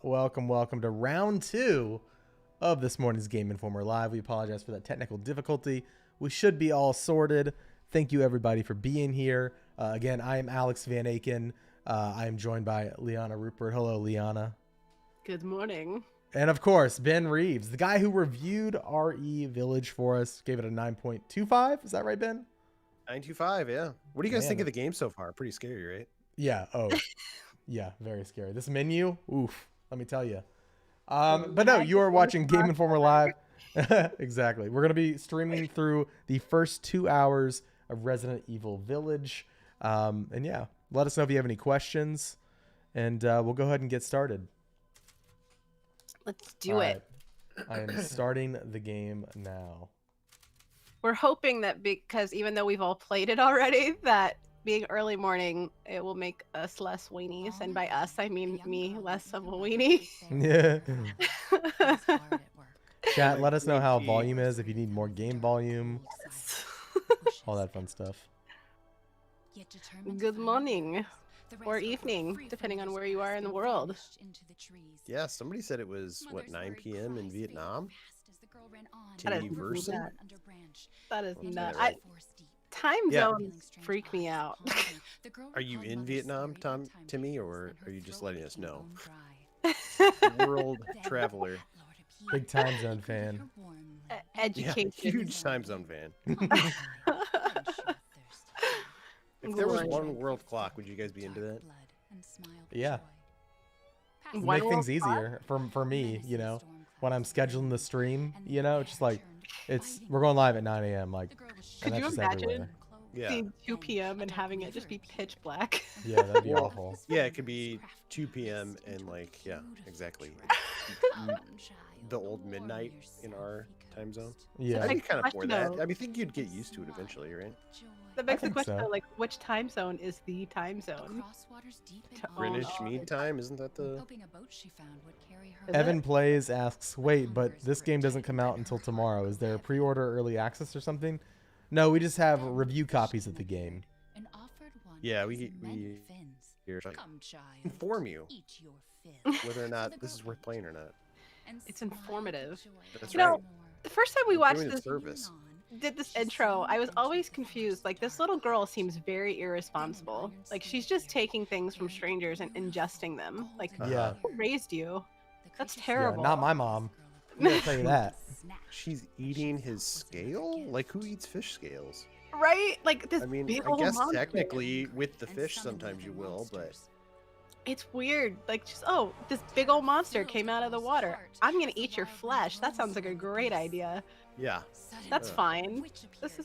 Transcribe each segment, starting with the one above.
Welcome to round 2 of this morning's Game Informer Live. We apologize for that technical difficulty. We should be all sorted. Thank you, everybody, for being here. Again, I am Alex Van Aken. I am joined by Liana Ruppert. Hello, Liana. Good morning. And, of course, Ben Reeves, the guy who reviewed RE Village for us, gave it a 9.25. Is that right, Ben? 925, yeah. What do you guys think of the game so far? Pretty scary, right? Yeah. Oh, yeah. Very scary. This menu, oof. Let me tell you. But no, you are watching Game Informer Live. Exactly. We're going to be streaming through the first 2 hours of Resident Evil Village. And yeah, let us know if you have any questions. And we'll go ahead and get started. Let's do it. I am starting the game now. We're hoping that because even though we've all played it already, that being early morning, it will make us less weenies. And by us, I mean me less of a weenie. Yeah. Chat, let us know how volume is, if you need more game volume. All that fun stuff. Good morning. Or evening, depending on where you are in the world. Yeah, somebody said it was, what, 9 p.m. in Vietnam? That is Version? That is nuts. Time zones freak me out. Are you in Vietnam, Timmy, or are you just letting us know? World traveler. Big time zone fan. Education. Yeah, huge time zone fan. If there was one world clock, would you guys be into that? Yeah. Make things easier for me, you know, when I'm scheduling the stream, you know, it's just like, we're going live at 9 a.m. like, could and you that's just imagine everywhere. seeing 2 p.m. and having it just be pitch black? Yeah, that'd be awful. Yeah, it could be 2 p.m. and like, yeah, exactly. The old midnight in our time zone. Yeah. I can kind of for that. I mean, I think you'd get used to it eventually, right? That begs the question, though, like, which time zone is the time zone? Greenwich Mean Time, isn't that the... Evan Plays asks, wait, but this game doesn't come out until tomorrow. Is there a pre-order early access or something? No, we just have review copies of the game. Yeah, we inform you whether or not this is worth playing or not. It's informative. That's you know, right. The first time we watched this, service. did this intro, I was always confused. Like, this little girl seems very irresponsible. Like, she's just taking things from strangers and ingesting them. Like, Yeah. who raised you? That's terrible. Yeah, not my mom. I'm gonna tell you that. She's eating his scale? Like, who eats fish scales? Right? Like, this I mean, big I old guess monster. technically with the fish sometimes you will, but... It's weird. Like, just, oh, this big old monster came out of the water. I'm gonna eat your flesh. That sounds like a great idea. Yeah. That's fine. This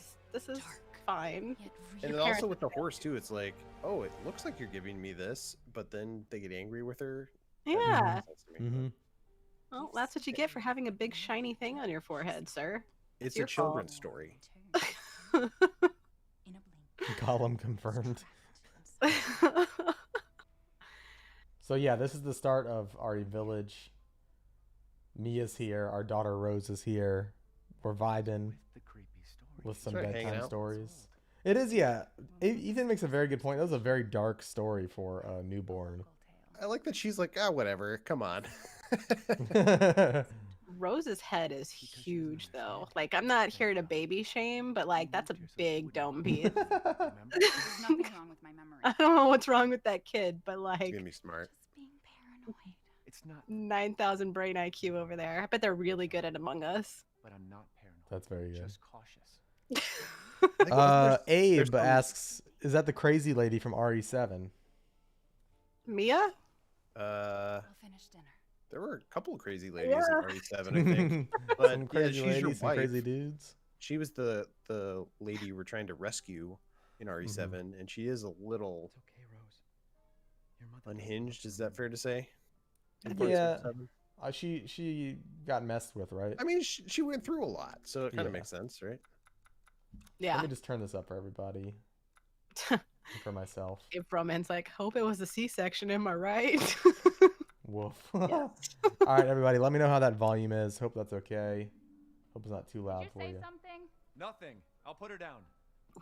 is fine. And then also with the horse too, it's like, oh, it looks like you're giving me this, but then they get angry with her. Yeah. Mm-hmm. Well, that's what you get for having a big shiny thing on your forehead, sir. It's a children's story. Gollum confirmed. So yeah, this is the start of RE Village. Mia's here. Our daughter Rose is here. We're vibing with some bedtime stories. It is, yeah. Ethan makes a very good point. That was a very dark story for a newborn. I like that she's like, ah, whatever. Come on. Rose's head is huge, though. Like, I'm not here to baby shame, but like, that's a big dome piece. There's nothing wrong with my memory. I don't know what's wrong with that kid, but like, She's gonna be smart. Just being paranoid. It's not 9,000 brain IQ over there. I bet they're really good at Among Us. but I'm not paranoid. That's very good. Just cautious. Abe asks, is that the crazy lady from RE7? Mia? We'll finish dinner. There were a couple of crazy ladies in RE7, I think. But Some crazy yeah, she's ladies, your some wife. crazy dudes. She was the lady we're trying to rescue in RE7, and she is a little It's okay, Rose. Your mother. unhinged. Is that fair to say? Yeah. She got messed with, right? I mean, she went through a lot, so it kind of Yeah. makes sense, right? Yeah. Let me just turn this up for everybody. And for myself. If Roman's like, hope it was a C-section, am I right? Woof. All right, everybody, let me know how that volume is. Hope that's okay. Hope it's not too loud for you. Something? Nothing. I'll put her down.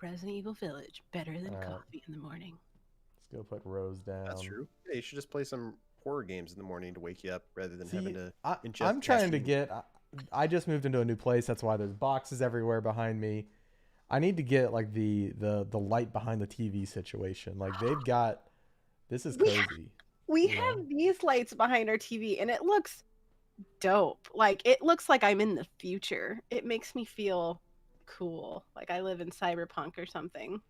Resident Evil Village, better than Alright. coffee in the morning. Let's go put Rose down. That's true. Yeah, you should just play some horror games in the morning to wake you up rather than See, having to ingest I'm trying to caffeine. get. I just moved into a new place. That's why there's boxes everywhere behind me. I need to get like the light behind the TV situation. Like they've got. This is cozy. We you know? have these lights behind our TV, and it looks dope. Like it looks like I'm in the future. It makes me feel cool, like I live in cyberpunk or something.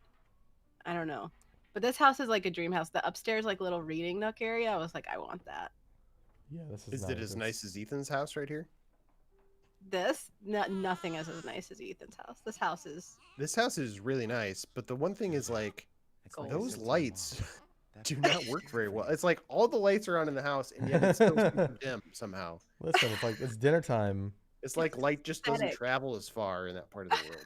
I don't know, but this house is like a dream house. The upstairs like little reading nook area, I was like, I want that. Yeah, this is. Is it as nice as Ethan's house right here? Nothing is as nice as Ethan's house. This house is really nice, but the one thing is like Gold. those lights do not work very well. It's like all the lights are on in the house, and yet it's still super dim somehow. Listen, it's dinner time. It's like light just doesn't aesthetic. travel as far in that part of the world.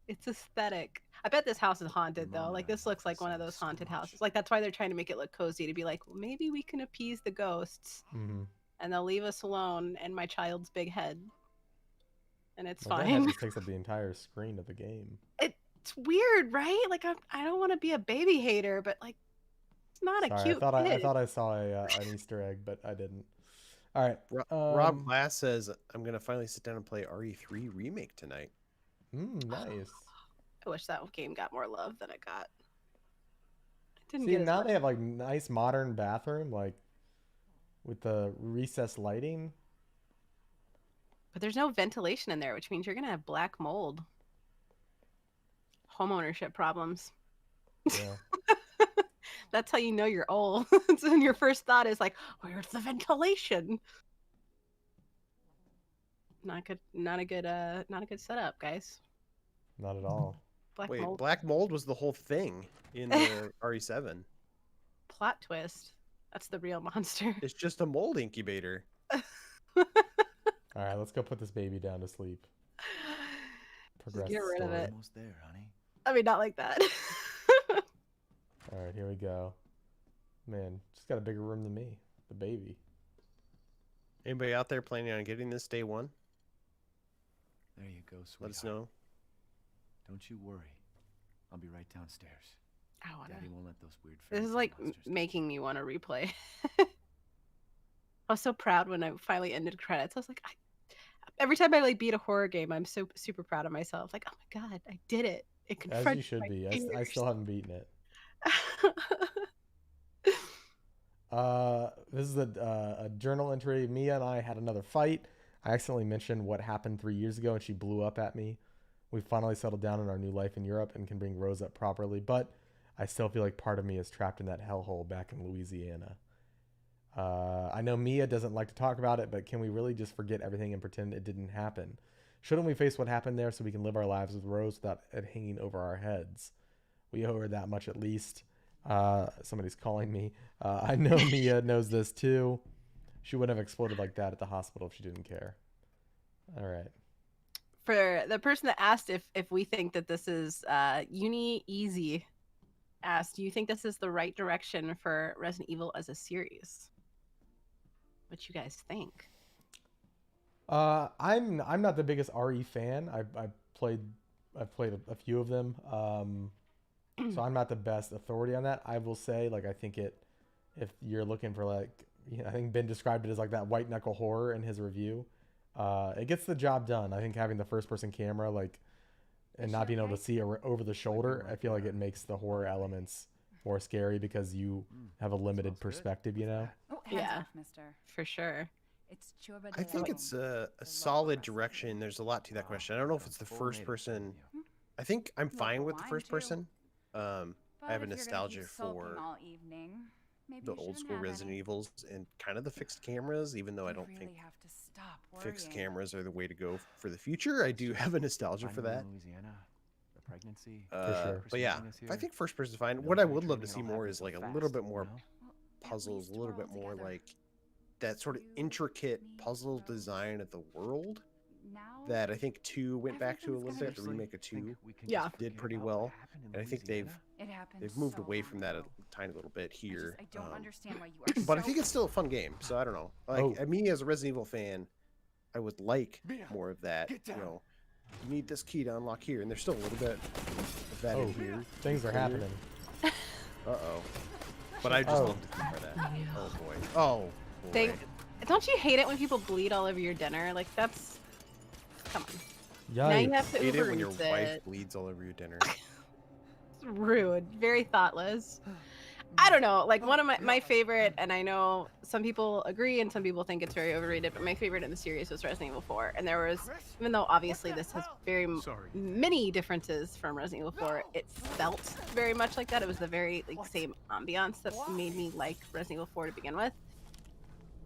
It's aesthetic. I bet this house is haunted though. Like this looks like one of those haunted houses. Like that's why they're trying to make it look cozy, to be like, well, maybe we can appease the ghosts Mm-hmm. and they'll leave us alone and my child's big head. And it's That fine. just takes up the entire screen of the game. It's weird, right? Like I don't want to be a baby hater, but like it's not a Sorry, cute I kid. thought I saw an Easter egg, but I didn't. All right. Rob Glass says, I'm going to finally sit down and play RE3 Remake tonight. Nice. I wish that game got more love than it got. It didn't See, get as now much. they have like nice modern bathroom, like with the recessed lighting. But there's no ventilation in there, which means you're gonna have black mold. Homeownership problems. Yeah. That's how you know you're old. So your first thought is like, where's the ventilation? Not a good setup, guys. Not at all. Black Wait, mold. Black Mold was the whole thing in the RE7. Plot twist. That's the real monster. It's just a mold incubator. All right, let's go put this baby down to sleep. Progress Get rid of story. it. Almost there, honey. I mean, not like that. All right, here we go. Man, she's got a bigger room than me. The baby. Anybody out there planning on getting this day one? There you go, sweetheart. Let us know. Don't you worry. I'll be right downstairs. I wanna. Daddy won't let those weird. This is fairy like monsters touch making me want to replay. I was so proud when I finally ended credits. I was like, every time I like beat a horror game, I'm so super proud of myself. Like, oh my god, I did it! It As you confronted should my be. I fears. still haven't beaten it. This is a journal entry. Mia and I had another fight. I accidentally mentioned what happened 3 years ago, and she blew up at me. We finally settled down in our new life in Europe and can bring Rose up properly, but I still feel like part of me is trapped in that hellhole back in Louisiana. I know Mia doesn't like to talk about it, but can we really just forget everything and pretend it didn't happen? Shouldn't we face what happened there so we can live our lives with Rose without it hanging over our heads? We owe her that much at least. Somebody's calling me. I know Mia knows this too. She wouldn't have exploded like that at the hospital if she didn't care. All right. For the person that asked if we think that this is Uni Easy asked, do you think this is the right direction for Resident Evil as a series? What you guys think? I'm not the biggest RE fan. I've played a few of them. So I'm not the best authority on that. I will say, like, I think if you're looking for like, I think Ben described it as like that white knuckle horror in his review. It gets the job done. I think having the first person camera, like, and not being able to see over the shoulder, I feel like it makes the horror elements more scary because you have a limited perspective, you know? Oh, hands Yeah. off, mister. For sure. It's Chuba I think it's a solid direction. There's a lot to that question. I don't know if it's the first person. I think I'm fine with the first person. I have a nostalgia for all evening. Maybe the you old shouldn't school have Resident any. Evils and kind of the fixed cameras, even though I don't think really have to stop fixed worrying. cameras are the way to go for the future. I do have a nostalgia for that. Louisiana, the pregnancy. sure. But yeah, I think first person's fine. What I would love to see more is like a little bit more Well, at puzzles, least a little we're all bit more together. like that sort of You, intricate me, puzzle Rose. design of the world Now, that I think 2 went back to a little Everything's bit. The gonna remake of 2 Yeah. did pretty well, and I think they've it happened moved so away long from that a ago. tiny little bit here. I don't um, understand why you are but I so think it's still a fun game, so I don't know. Like me as a Resident Evil fan, I would like more of that. You know, you need this key to unlock here, and there's still a little bit of that in here. Things are happening. Uh-oh. But I just Oh. love to think about that. Oh boy. Oh boy. They, don't you hate it when people bleed all over your dinner? Like that's, come on. Now you have Yikes. to Hate it Uber when your Eats wife it. bleeds all over your dinner. It's rude. Very thoughtless. I don't know. Like one of my favorite, and I know some people agree and some people think it's very overrated, but my favorite in the series was Resident Evil 4. And there was, even though obviously this has very many differences from Resident Evil 4, it felt very much like that. It was the very like same ambiance that made me like Resident Evil 4 to begin with.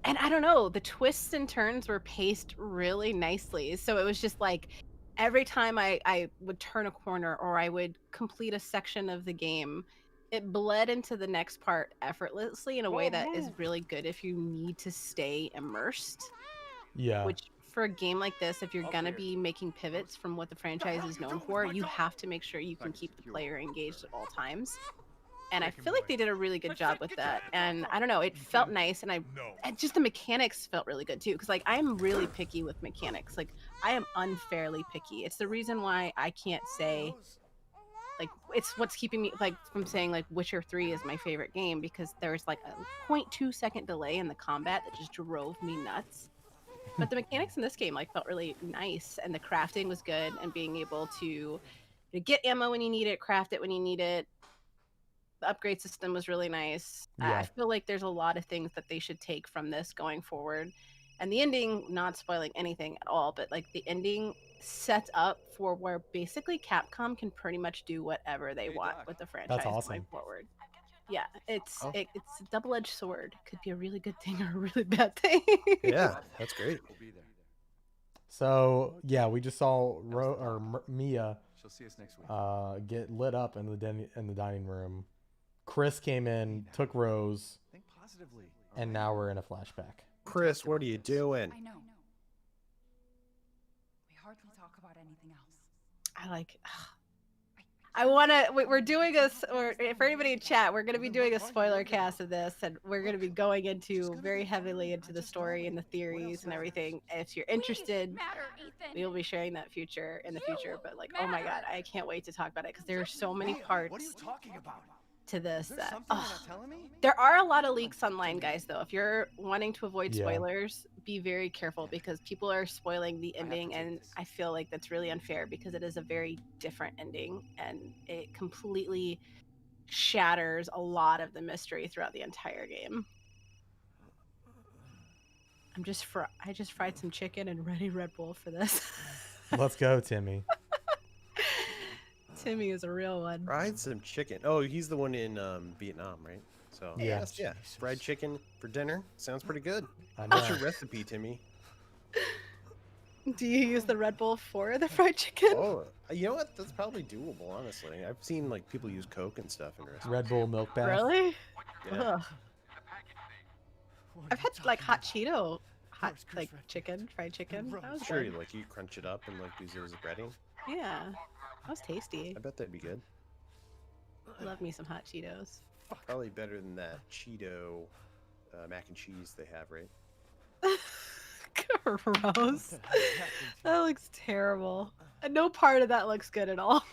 And I don't know, the twists and turns were paced really nicely. So it was just like every time I would turn a corner or I would complete a section of the game, it bled into the next part effortlessly in a way that is really good if you need to stay immersed. Yeah. Which for a game like this, if you're gonna be making pivots from what the franchise is known for, you have to make sure you can keep the player engaged at all times. And I feel like they did a really good job with that. And I don't know, it felt nice, and and just the mechanics felt really good too. Because like I'm really picky with mechanics. Like I am unfairly picky. It's the reason why I can't say like it's what's keeping me like from saying like Witcher 3 is my favorite game, because there's like a 0.2 second delay in the combat that just drove me nuts. But the mechanics in this game like felt really nice, and the crafting was good, and being able to get ammo when you need it, craft it when you need it. The upgrade system was really nice. Yeah. I feel like there's a lot of things that they should take from this going forward. And the ending, not spoiling anything at all, but like the ending sets up for where basically Capcom can pretty much do whatever they want with the franchise awesome. going forward. Yeah, it's a double-edged sword. Could be a really good thing or a really bad thing. Yeah, that's great. We'll be there. So yeah, we just saw Mia She'll see us next week. get lit up in the dining room. Chris came in, took Rose, Think positively. and now we're in a flashback. Chris, what are you doing? I know. We hardly talk about anything else. I like. I want to. We're doing a. Or for anybody in chat, we're going to be doing a spoiler cast of this, and we're going to be going into very heavily into the story and the theories and everything. If you're interested, we will be sharing that in the future. But like, oh my god, I can't wait to talk about it because there are so many parts. What are you talking about? To this Is there that something you're not telling me? there are a lot of leaks online, guys, though. If you're wanting to avoid Yeah. spoilers, be very careful because people are spoiling the have to ending, take and this. I feel like that's really unfair because it is a very different ending and it completely shatters a lot of the mystery throughout the entire game. I just fried some chicken and ready Red Bull for this. Let's go, Timmy. Timmy is a real one. Fried some chicken. Oh, he's the one in Vietnam, right? So Yeah. yes, yeah. Fried chicken for dinner sounds pretty good. I know. What's your recipe, Timmy? Do you use the Red Bull for the fried chicken? Oh, you know what? That's probably doable, honestly. I've seen like people use Coke and stuff in recipes. Red Bull milk bath. Really? Yeah. Ugh. I've had like hot Cheeto, like chicken, fried chicken. That was Sure, good. like you crunch it up and like use it as a breading. Yeah, that was tasty. I bet that'd be good. Love me some hot Cheetos. Probably better than that Cheeto mac and cheese they have, right? Gross. That looks terrible. And no part of that looks good at all.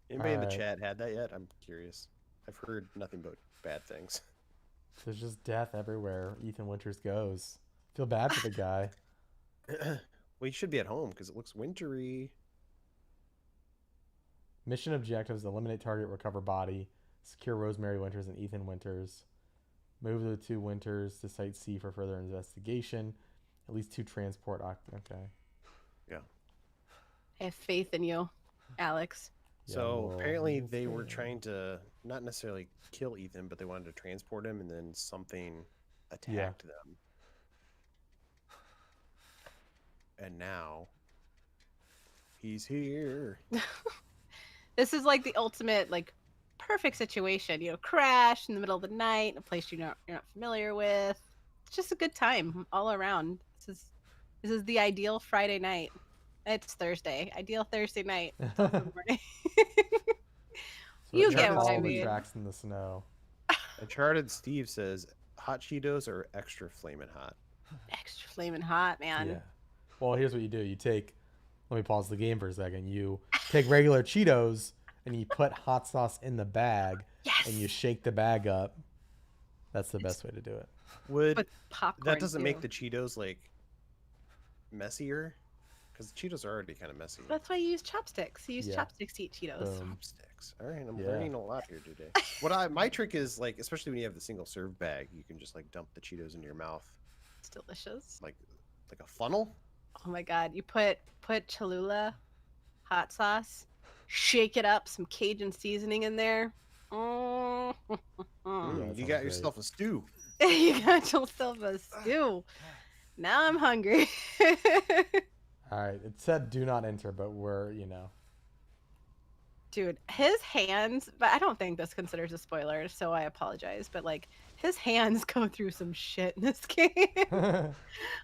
Anybody in the Alright. chat had that yet? I'm curious. I've heard nothing but bad things. There's just death everywhere Ethan Winters goes. Feel bad for the guy. Well, you should be at home because it looks wintry. Mission objectives: eliminate target, recover body, secure Rosemary Winters and Ethan Winters, move the two Winters to Site C for further investigation. At least 2 transport. Okay. I have faith in you, Alex. Yeah, So well, apparently that's they were fair. trying to not necessarily kill Ethan, but they wanted to transport him, and then something attacked them. And now he's here. This is like the ultimate, like, perfect situation. You know, crash in the middle of the night, in a place you're not familiar with. It's just a good time all around. This is the ideal Friday night. It's Thursday. Ideal Thursday night. Good morning. So You we're gonna get what I follow the mean. tracks in the snow. Uncharted Steve says hot Cheetos are extra flaming hot. Extra flaming hot, man. Yeah. Well, here's what you do. You take. Let me pause the game for a second. You take regular Cheetos, and you put hot sauce in the bag, Yes. and you shake the bag up. That's the best way to do it. Would With popcorn. that doesn't make too. the Cheetos like messier? Because the Cheetos are already kind of messy. That's why you use chopsticks. You use Yeah. chopsticks to eat Cheetos. Boom. Chopsticks. All right, I'm Yeah. learning a lot here today. My trick is like, especially when you have the single serve bag, you can just like dump the Cheetos into your mouth It's delicious. like a funnel. Oh my god, you put Cholula hot sauce, shake it up, some Cajun seasoning in there. Mm. Yeah, that You sounds got great. yourself a stew. You got yourself a stew. Now I'm hungry. All right. It said do not enter, but we're, Dude, his hands, but I don't think this considers a spoiler, so I apologize, but like his hands go through some shit in this game.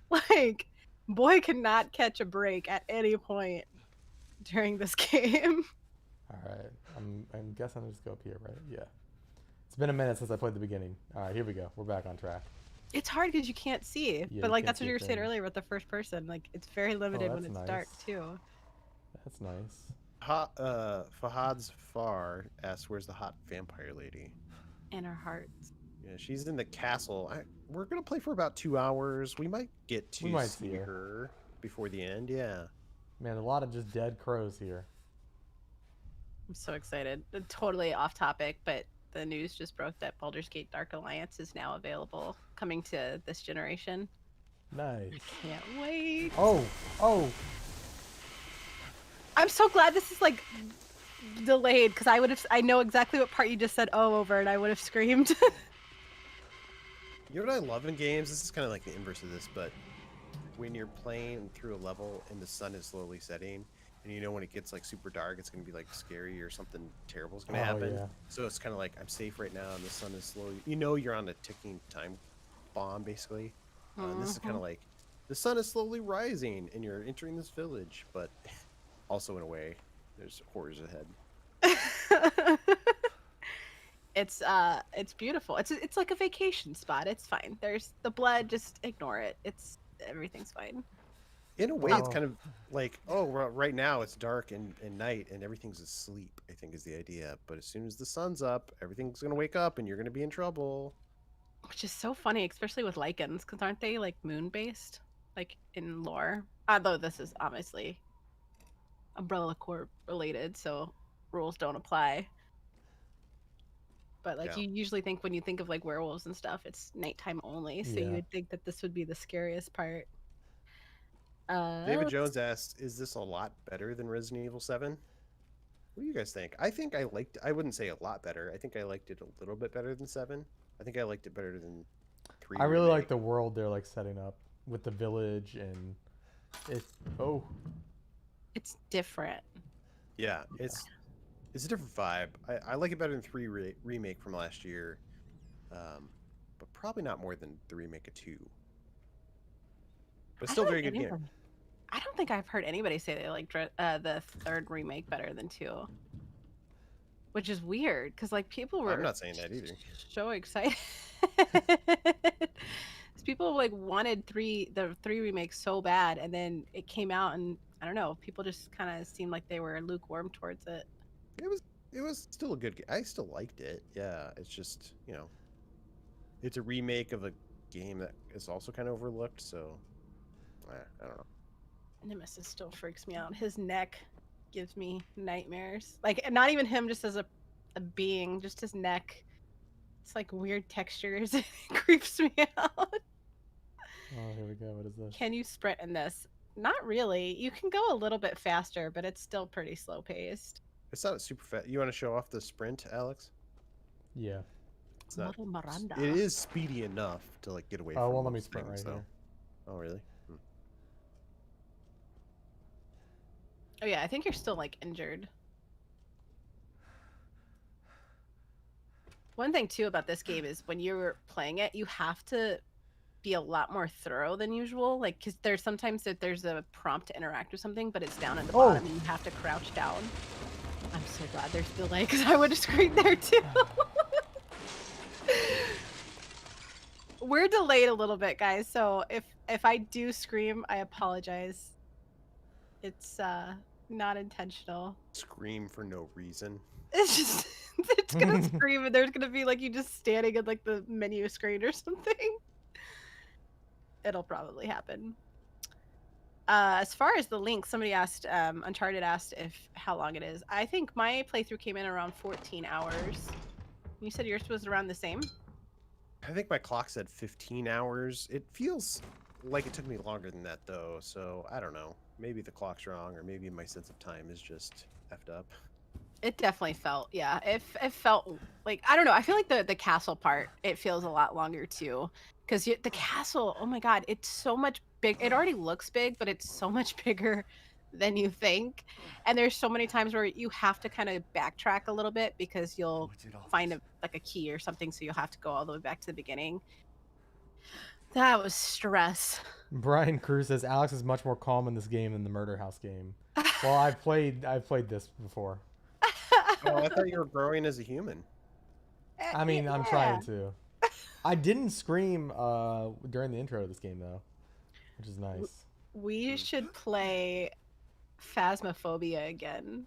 Like, boy cannot catch a break at any point during this game. All right. I'm guessing I'll just go up here, right? Yeah. It's been a minute since I played the beginning. All right, here we go. We're back on track. It's hard because you can't see, Yeah, but you like can't that's see what a you were saying thing. earlier with the first person. Like it's very limited when that's it's dark nice. too. That's nice. Fahad's Far asks, "Where's the hot vampire lady?" In our hearts. Yeah, she's in the castle. We're gonna play for about 2 hours. We might get to We might see see her. her before the end. Yeah. Man, a lot of just dead crows here. I'm so excited. Totally off topic, but the news just broke that Baldur's Gate Dark Alliance is now available, coming to this generation. Nice. Can't wait. Oh. I'm so glad this is like delayed because I know exactly what part you just said over and I would have screamed. You know what I love in games? This is kind of like the inverse of this, but when you're playing through a level and the sun is slowly setting, and you know when it gets like super dark, it's gonna be like scary or something terrible is gonna happen. Yeah. So it's kind of like I'm safe right now, and the sun is slowly. You know you're on a ticking time bomb, basically. And this is kind of like the sun is slowly rising, and you're entering this village, but also in a way, there's horrors ahead. It's beautiful. It's like a vacation spot. It's fine. There's the blood. Just ignore it. Everything's fine. In a way, it's Oh. kind of like, right now it's dark and night and everything's asleep, I think is the idea. But as soon as the sun's up, everything's going to wake up and you're going to be in trouble. Which is so funny, especially with lichens, because aren't they like moon based, like in lore? Although this is obviously Umbrella Corp related, so rules don't apply. But like Yeah. you usually think when you think of like werewolves and stuff, it's nighttime only. So Yeah. you would think that this would be the scariest part. David Jones asked, is this a lot better than Resident Evil 7? What do you guys think? I think I wouldn't say a lot better. I think I liked it a little bit better than 7. I think I liked it better than 3. I really remake. like the world they're like setting up with the village and It's different. Yeah, it's a different vibe. I like it better than 3 remake from last year, but probably not more than the remake of 2. But I still don't very think good game. anybody- I don't think I've heard anybody say they like the third remake better than 2, which is weird because like people were I'm not saying that either. so excited. People like wanted the 3 remake so bad, and then it came out, and I don't know, people just kind of seemed like they were lukewarm towards it. It was still a good game. I still liked it. Yeah, it's just, it's a remake of a game that is also kind of overlooked, so I don't know. Nemesis still freaks me out. His neck gives me nightmares. Like not even him just as a being, just his neck. It's like weird textures. It creeps me out. Oh, here we go. What is this? Can you sprint in this? Not really. You can go a little bit faster, but it's still pretty slow paced. It's not super fast. You want to show off the sprint, Alex? Yeah. It's not. Little Miranda. It is speedy enough to like get away Oh, from well, let me most sprint things, right though. here. Oh, really? Oh yeah, I think you're still like injured. One thing too about this game is when you're playing it, you have to be a lot more thorough than usual. Like, because there's sometimes that there's a prompt to interact with something, but it's down at the bottom and you have to crouch down. I'm so glad there's delay because I would have screamed there too. We're delayed a little bit, guys. So if I do scream, I apologize. It's Not intentional. Scream for no reason. It's just it's gonna scream and there's gonna be like you just standing at like the menu screen or something. It'll probably happen. As far as the link, somebody asked, Uncharted asked if how long it is. I think my playthrough came in around 14 hours. You said yours was around the same? I think my clock said 15 hours. It feels like it took me longer than that, though, so I don't know. Maybe the clock's wrong, or maybe my sense of time is just effed up. It definitely felt, yeah. It felt like, I don't know. I feel like the castle part, it feels a lot longer too. Because the castle, oh my God, it's so much big. It already looks big, but it's so much bigger than you think. And there's so many times where you have to kind of backtrack a little bit because you'll What's it all find this? like a key or something. So you'll have to go all the way back to the beginning. That was stress. Brian Cruz says Alex is much more calm in this game than the Murder House game. Well, I've played this before. Oh, I thought you were growing as a human. I mean, I'm trying to. I didn't scream during the intro to this game though, which is nice. We should play Phasmophobia again.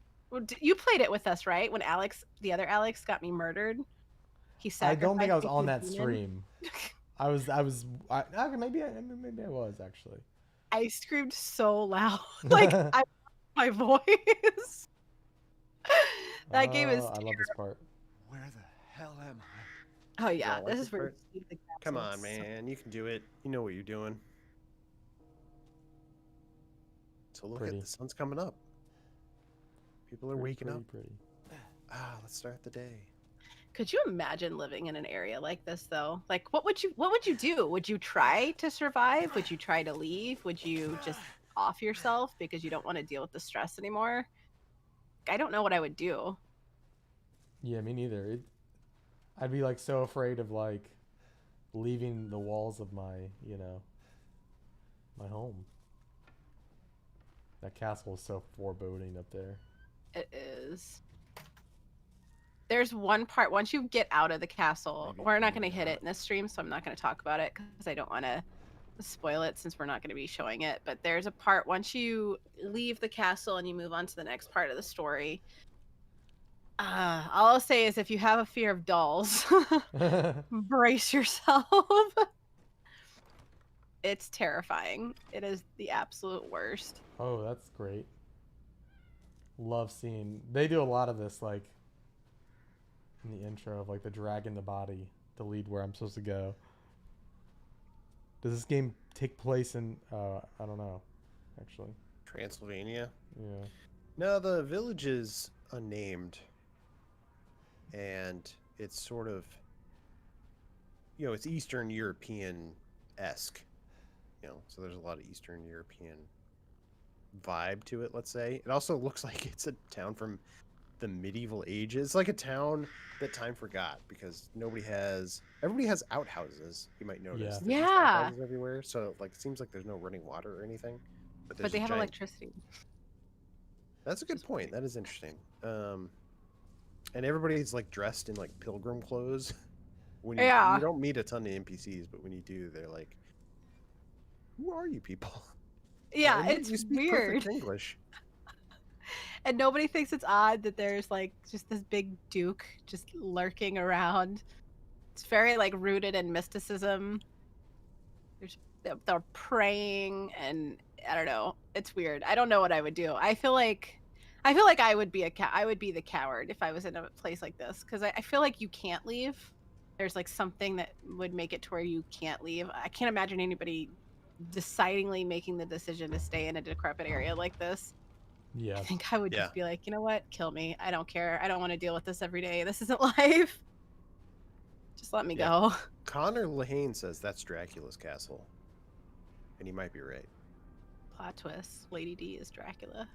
You played it with us, right? When the other Alex, got me murdered. He I sacrificed don't think I was me to on a that demon. stream. Maybe I was actually. I screamed so loud, like I my voice. That game is. I love this part. Where the hell am I? Oh yeah, don't like this this is where part? you see the Come capsules. on, man. You can do it. You know what you're doing. So look Pretty. at the sun's coming up. People are waking up. Pretty. Let's start the day. Could you imagine living in an area like this though? Like what would you do? Would you try to survive? Would you try to leave? Would you just off yourself because you don't want to deal with the stress anymore? I don't know what I would do. Yeah, me neither. I'd be like so afraid of like leaving the walls of my, my home. That castle is so foreboding up there. It is. There's one part, once you get out of the castle, Maybe we're not maybe going to hit it not. in this stream, so I'm not going to talk about it because I don't want to spoil it since we're not going to be showing it. But there's a part, once you leave the castle and you move on to the next part of the story, all I'll say is if you have a fear of dolls, brace yourself. It's terrifying. It is the absolute worst. Oh, that's great. Love seeing. They do a lot of this, like, in the intro of, like, the dragging the body to lead where I'm supposed to go. Does this game take place in, I don't know, actually. Transylvania? Yeah. No, the village is unnamed. And it's sort of, it's Eastern European-esque. So there's a lot of Eastern European vibe to it, let's say. It also looks like it's a town from the medieval ages. It's like a town that time forgot because everybody has outhouses, you might notice. Yeah. There's just Yeah. outhouses everywhere. So it seems like there's no running water or anything. But there's they a have giant... electricity. That's a good point. That is interesting. And everybody's like dressed in like pilgrim clothes. When you don't meet a ton of NPCs, but when you do, they're like, "Who are you people?" Yeah, And it's you speak weird. perfect English. And nobody thinks it's odd that there's like just this big duke just lurking around. It's very like rooted in mysticism. They're praying, and I don't know. It's weird. I don't know what I would do. I feel like I would be I would be the coward if I was in a place like this because I feel like you can't leave. There's like something that would make it to where you can't leave. I can't imagine anybody decidingly making the decision to stay in a decrepit area like this. Yeah. I think I would just be like, you know what? Kill me. I don't care. I don't want to deal with this every day. This isn't life. Just let me go. Connor Lehane says that's Dracula's castle. And he might be right. Plot twist. Lady D is Dracula.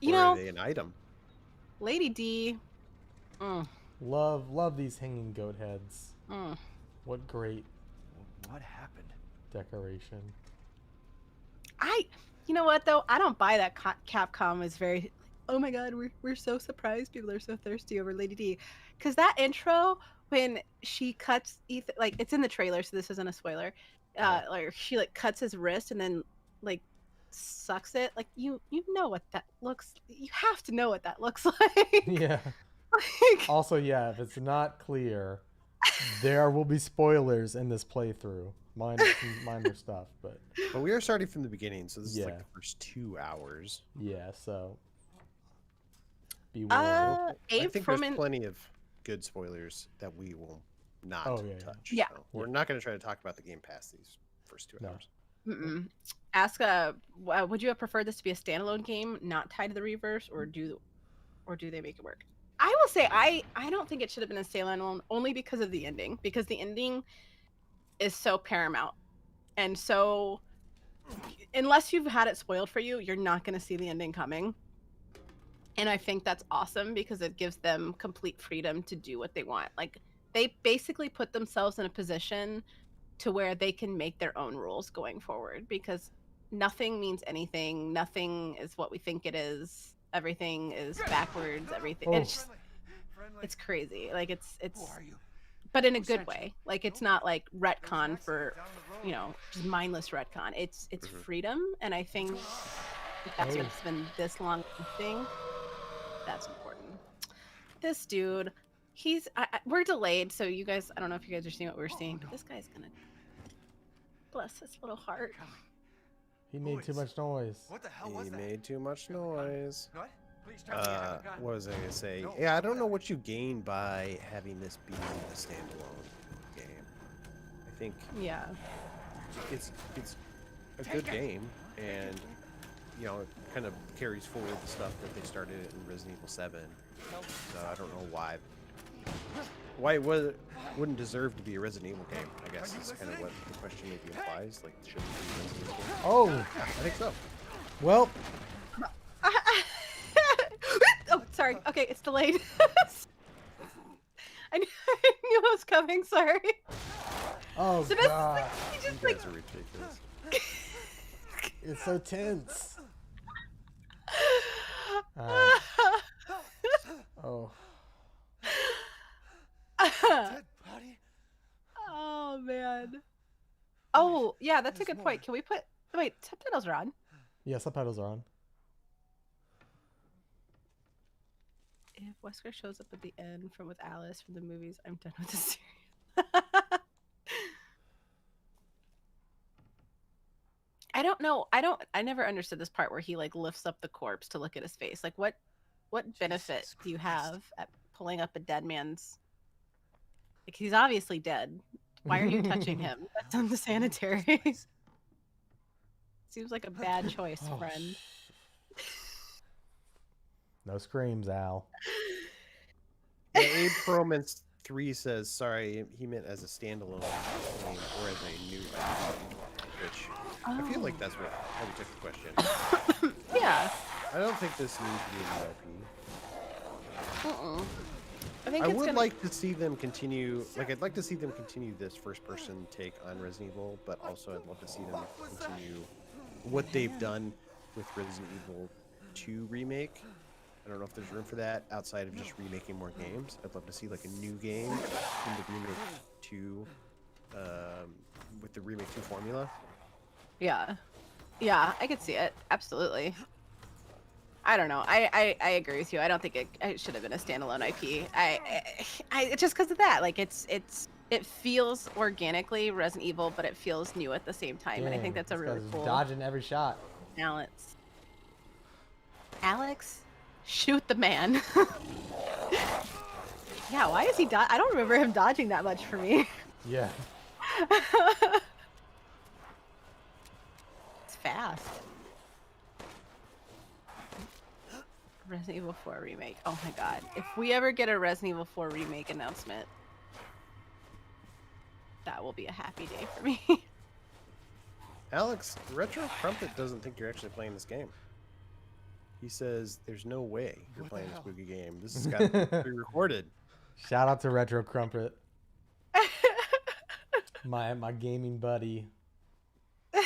Or are they an item? Lady D. Love these hanging goat heads. Mm. What great What happened? decoration. You know what though? I don't buy that Capcom is very. Oh my God, we're so surprised. People are so thirsty over Lady D, because that intro when she cuts Ethan, like it's in the trailer, so this isn't a spoiler. Like she like cuts his wrist and then like sucks it. Like you know what that looks. You have to know what that looks like. Yeah. Like, Also, yeah, if it's not clear, there will be spoilers in this playthrough. Minor stuff, but we are starting from the beginning, so this is like Yeah. the first 2 hours. yeah, so be warned. I Abe think from there's plenty of good spoilers that we will not Oh, yeah, yeah. touch. Yeah. So we're not going to try to talk about the game past these first 2 No. hours. Ask would you have preferred this to be a standalone game, not tied to the Reverse, or do they make it work? I will say I don't think it should have been a standalone, only because of the ending. Because the ending is so paramount, and so unless you've had it spoiled for you, you're not going to see the ending coming. And I think that's awesome because it gives them complete freedom to do what they want. Like they basically put themselves in a position to where they can make their own rules going forward, because nothing means anything. Nothing is what we think it is. Everything is backwards. Everything. It's just, it's crazy. Like it's but in a good way. Like it's not like retcon for, just mindless retcon. It's freedom, and I think if that's what's been this long thing. That's important. This dude, we're delayed, so you guys, I don't know if you guys are seeing what we're seeing, but this guy's gonna bless his little heart. He made too much noise. What the hell was He that? made too much noise. What? Please tell me I haven't gotten- What was I gonna say? Yeah, I don't know what you gain by having this be a standalone game. I think Yeah. it's a good game, and it kind of carries forward the stuff that they started in Resident Evil 7. So I don't know why it wouldn't deserve to be a Resident Evil game. I guess is kind of what the question maybe implies. Like, should it be a Resident Evil game? Oh, Yeah, I think so. well, Oh, sorry. Okay, it's delayed. I knew it was coming. Sorry. oh So this, god, he You just like guys are ridiculous. it's so tense. Alright. Oh, Dead body? Oh man. Oh yeah, that's a good point. Can we wait, subtitles are on. yeah, subtitles are on. If Wesker shows up at the end with Alice from the movies, I'm done with the series. I don't know. I never understood this part where he like lifts up the corpse to look at his face. Like what benefit Jesus do you Christ. have at pulling up a dead man's, like he's obviously dead. Why are you touching him? That's unsanitary. Seems like a bad choice, Oh, friend. no screams, Al. Yeah, Abe Perlman's 3 says, sorry, he meant as a standalone game or as a new IP, which I feel like that's how we took the question. Yeah. I don't think this needs to be a new IP. I think I it's would gonna... like to see them continue, I'd like to see them continue this first-person take on Resident Evil, but also I'd love to see them continue what they've done with Resident Evil 2 Remake. I don't know if there's room for that outside of just remaking more games. I'd love to see like a new game in the Remake 2, with the Remake 2 formula. Yeah, I could see it. Absolutely. I don't know. I agree with you. I don't think it should have been a standalone IP. I just because of that. Like it feels organically Resident Evil, but it feels new at the same time, and I think Dang, that's a this really guy's cool dodging every shot. balance. Alex, shoot the man. Yeah, why is he I don't remember him dodging that much for me. Yeah. It's fast. Resident Evil 4 remake. Oh my god. If we ever get a Resident Evil 4 remake announcement, that will be a happy day for me. Alex, Retro Crumpet doesn't think you're actually playing this game. He says there's no way you're What the playing a hell? spooky game. This has got to be pre-recorded. Shout out to Retro Crumpet, my gaming buddy.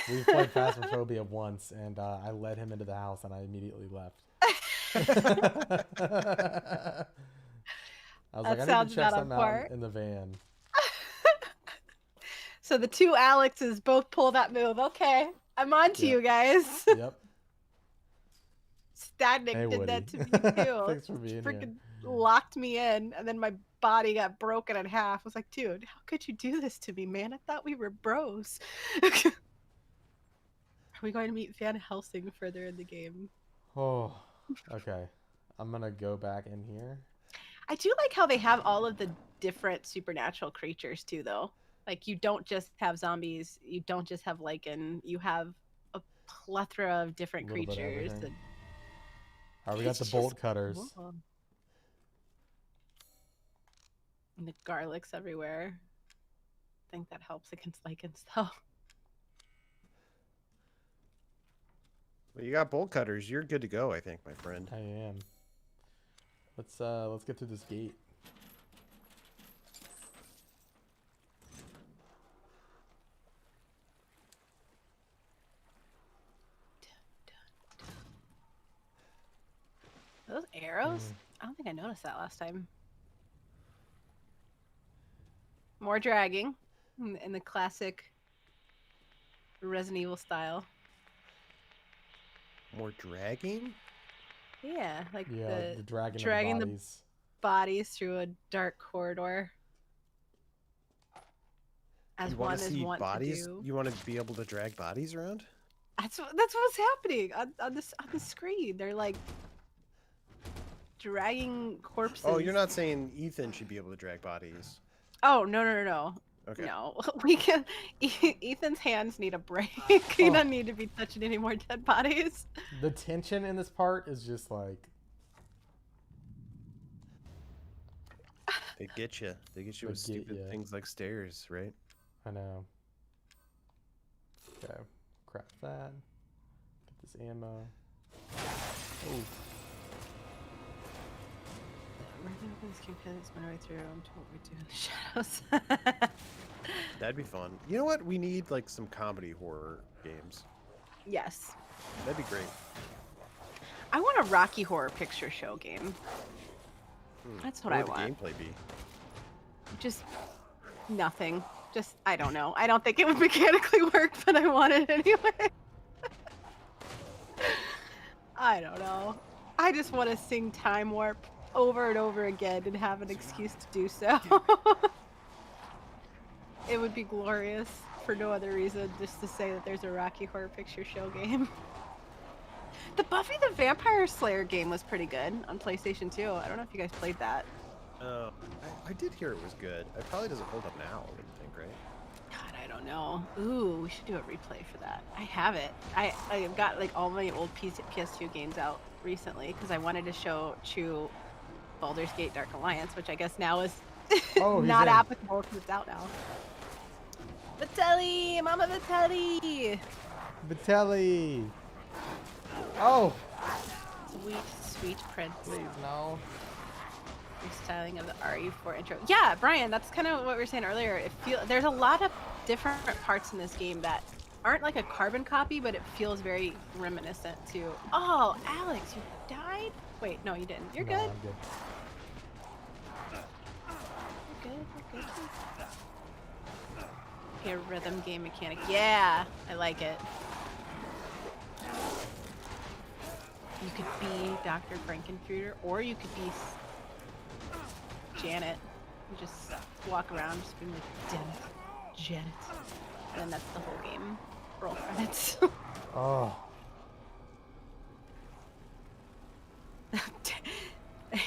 We played Phasmophobia once, and I led him into the house, and I immediately left. I was like, I need sounds to check not on something out par. in the van. So the two Alexes both pull that move. Okay. I'm on to Yeah. you guys. Yep. Static Hey, did that Woody. to me too. Thanks for being here. Freaking locked me in, and then my body got broken in half. I was like, dude, how could you do this to me, man? I thought we were bros. Are we going to meet Van Helsing further in the game? Oh, okay. I'm gonna go back in here. I do like how they have all of the different supernatural creatures too, though. Like, you don't just have zombies, you don't just have lichen, you have a plethora of different A little bit of creatures. everything. All right, we got It's the just bolt cutters. cool. And the garlics everywhere. I think that helps against lichens, though. Well, you got bolt cutters. You're good to go, I think, my friend. I am. Let's get through this gate. Are those arrows? I don't think I noticed that last time. More dragging in the classic Resident Evil style. More dragging? Yeah, like Yeah, the dragging dragging of the the bodies. bodies through a dark corridor. As You one want to is see wont bodies? to do. You want to be able to drag bodies around? That's what's happening on the screen. They're like dragging corpses. Oh, you're not saying Ethan should be able to drag bodies. Oh, no. Okay. No, we can. Ethan's hands need a break. He doesn't need to be touching any more dead bodies. The tension in this part is just like. They get you. They get you with They get stupid ya. things like stairs, right? I know. Okay, craft that. Get this ammo. Oh, It's my way through. I'm told we do in the shadows. That'd be fun. You know what? We need like some comedy horror games. Yes, That'd be great. I want a Rocky Horror Picture Show game. That's what I would the want. gameplay be? Just nothing. Just I don't know. I don't think it would mechanically work, but I want it anyway. I don't know. I just want to sing Time Warp over and over again and have an excuse to do so. It would be glorious for no other reason, just to say that there's a Rocky Horror Picture Show game. The Buffy the Vampire Slayer game was pretty good on PlayStation 2. I don't know if you guys played that. I did hear it was good. It probably doesn't hold up now, I wouldn't think, right? God, I don't know. Ooh, we should do a replay for that. I have it. I've got like all my old PS2 games out recently because I wanted to show Chew Baldur's Gate Dark Alliance, which I guess now is Oh, he's not in. applicable because it's out now. Vitelli! Mama Vitelli! Vitelli. Oh, Sweet, sweet prince. please no. Restyling of the RE4 intro. Yeah, Brian, that's kind of what we were saying earlier. There's a lot of different parts in this game that aren't like a carbon copy, but it feels very reminiscent to. Oh, Alex, you died? Wait, no, you didn't. You're No, good. I'm good. You're good. A rhythm game mechanic. Yeah, I like it. You could be Dr. Frankenfurter, or you could be Janet. You just walk around just being like, Janet. And then that's the whole game. Roll credits. Oh,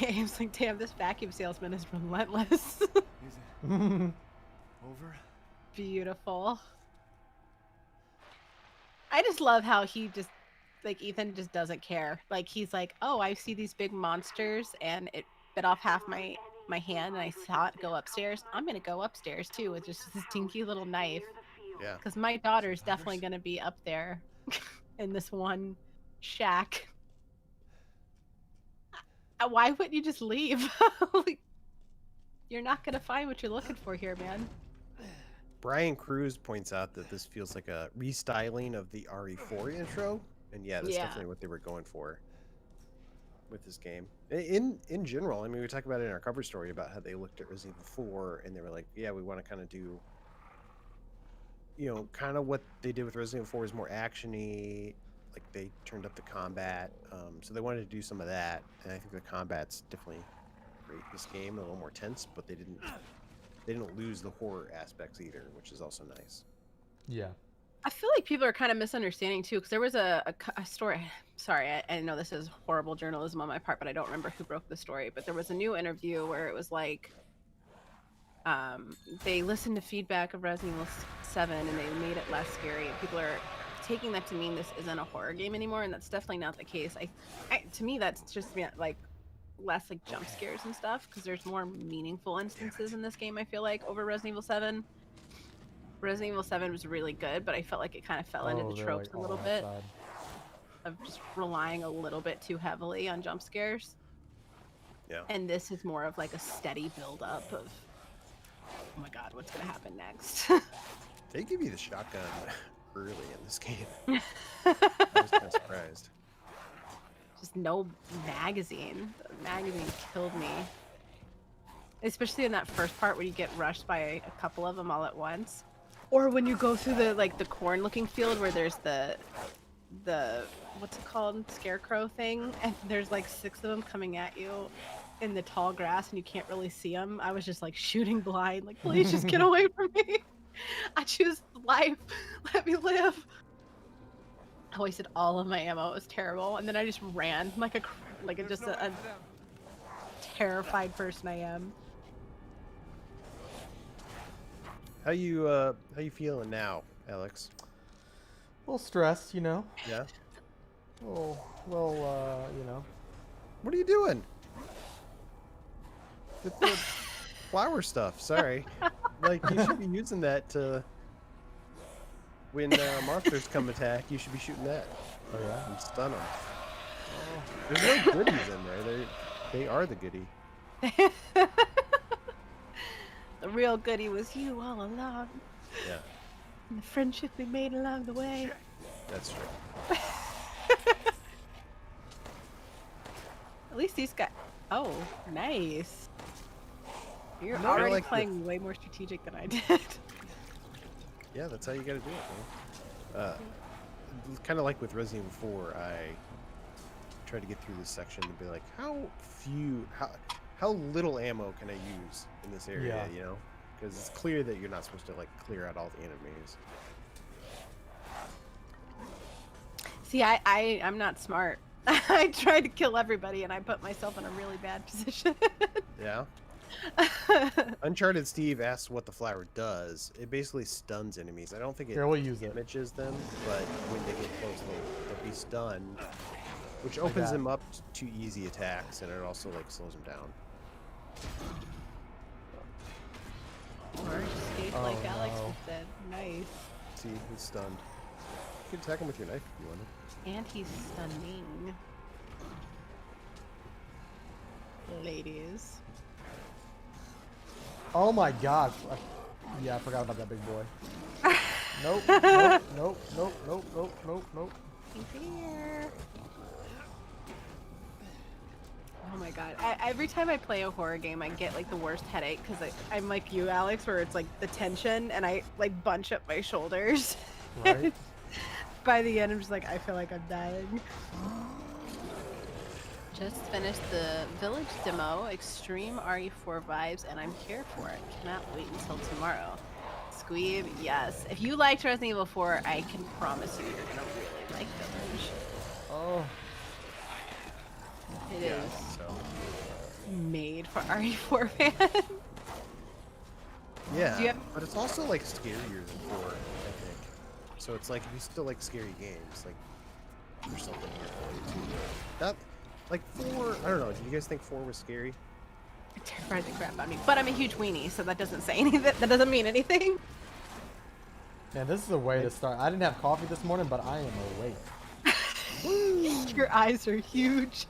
Aim's like, damn, this vacuum salesman is relentless. Is it over? Beautiful. I just love how he just, like, Ethan just doesn't care. Like, he's like, oh, I see these big monsters, and it bit off half my hand, and I saw it go upstairs. I'm gonna go upstairs, too, with just this dinky little knife. Yeah. Because my daughter's definitely gonna be up there in this one shack. Why wouldn't you just leave? Like, you're not gonna find what you're looking for here, man. Brian Cruz points out that this feels like a restyling of the RE4 intro, and yeah, that's definitely what they were going for with this game. In general, I mean, we talked about it in our cover story about how they looked at Resident Evil 4 and they were like, yeah, we want to kind of do you know, kind of what they did with Resident Evil 4 is more actiony. Like they turned up the combat, so they wanted to do some of that, and I think the combat's definitely great. This game a little more tense, but they didn't lose the horror aspects either, which is also nice. Yeah. I feel like people are kind of misunderstanding too, because there was a story. Sorry, I know this is horrible journalism on my part, but I don't remember who broke the story. But there was a new interview where it was like, they listened to feedback of Resident Evil 7 and they made it less scary. And people are taking that to mean this isn't a horror game anymore, and that's definitely not the case. To me, that's just like less like jump scares and stuff, because there's more meaningful instances in this game. I feel like over Resident Evil 7. Resident Evil 7 was really good, but I felt like it kind of fell into the they're, tropes like, a all little bit outside. of just relying a little bit too heavily on jump scares. Yeah. And this is more of like a steady build up of, oh my god, what's gonna happen next? They give you the shotgun early in this game. I was kind of surprised. Just no magazine. The magazine killed me. Especially in that first part where you get rushed by a couple of them all at once. Or when you go through the corn looking field where there's the what's it called, scarecrow thing, and there's like 6 of them coming at you in the tall grass and you can't really see them. I was just like shooting blind, like, please just get away from me. I choose life. Let me live. I wasted all of my ammo. It was terrible, and then I just ran like a terrified person I am. How you feeling now, Alex? A little stressed, you know. Yeah. Well, you know. What are you doing? With the flower stuff. Sorry. Like you should be using that to when monsters come attack. You should be shooting that. Oh yeah. And stun them. Oh, there's no goodies in there. They are the goodie. The real goodie was you all along. Yeah. And the friendship we made along the way. That's true. At least these guys. Oh, nice. You're No, I already like the- playing way more strategic than I did. Yeah, that's how you gotta do it, man. Kind of like with Resident Evil 4, I tried to get through this section and be like, how little ammo can I use in this area, Yeah. you know? Because it's clear that you're not supposed to like clear out all the enemies. See, I'm not smart. I tried to kill everybody and I put myself in a really bad position. Yeah. Uncharted Steve asks what the flower does. It basically stuns enemies. I don't think it Here, we'll use it. damages them, but when they get close, they'll be stunned, which opens them up to easy attacks, and it also like slows them down. Or escape Oh, like Alex no. just said. Nice. See, he's stunned. You can attack him with your knife if you want to. And he's stunning. Ladies. Oh my god. Yeah, I forgot about that big boy. Nope. Nope. Nope. Nope. Nope. Nope. Nope. Nope. He's here. Oh my god. Every time I play a horror game, I get like the worst headache because I'm like you, Alex, where it's like the tension and I like bunch up my shoulders. Right. By the end, I'm just like, I feel like I'm dying. Just finished the Village demo, extreme RE4 vibes, and I'm here for it. Cannot wait until tomorrow. Squeeb, yes. If you liked Resident Evil 4, I can promise you you're gonna really like Village. Oh. It Yeah, is so. made for RE4 fans. Yeah, Do you have- but it's also like scarier than 4, I think. So it's like if you still like scary games, like there's something here for you too. That, like 4, I don't know. Did you guys think 4 was scary? It terrifies the crap out of me. But I'm a huge weenie, so that doesn't say anything. That doesn't mean anything. Man, this is a way to start. I didn't have coffee this morning, but I am awake. Your eyes are huge.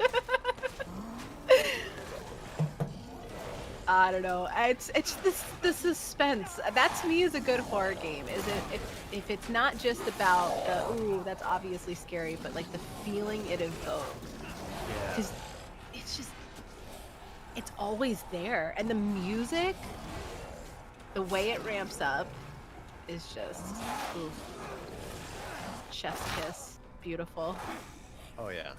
I don't know. It's the suspense. That to me is a good horror game. Is it if it's not just about the ooh, that's obviously scary, but like the feeling it evokes. Yeah. Because it's always there, and the music, the way it ramps up, is just oof. Chef's kiss. Beautiful. Oh yeah.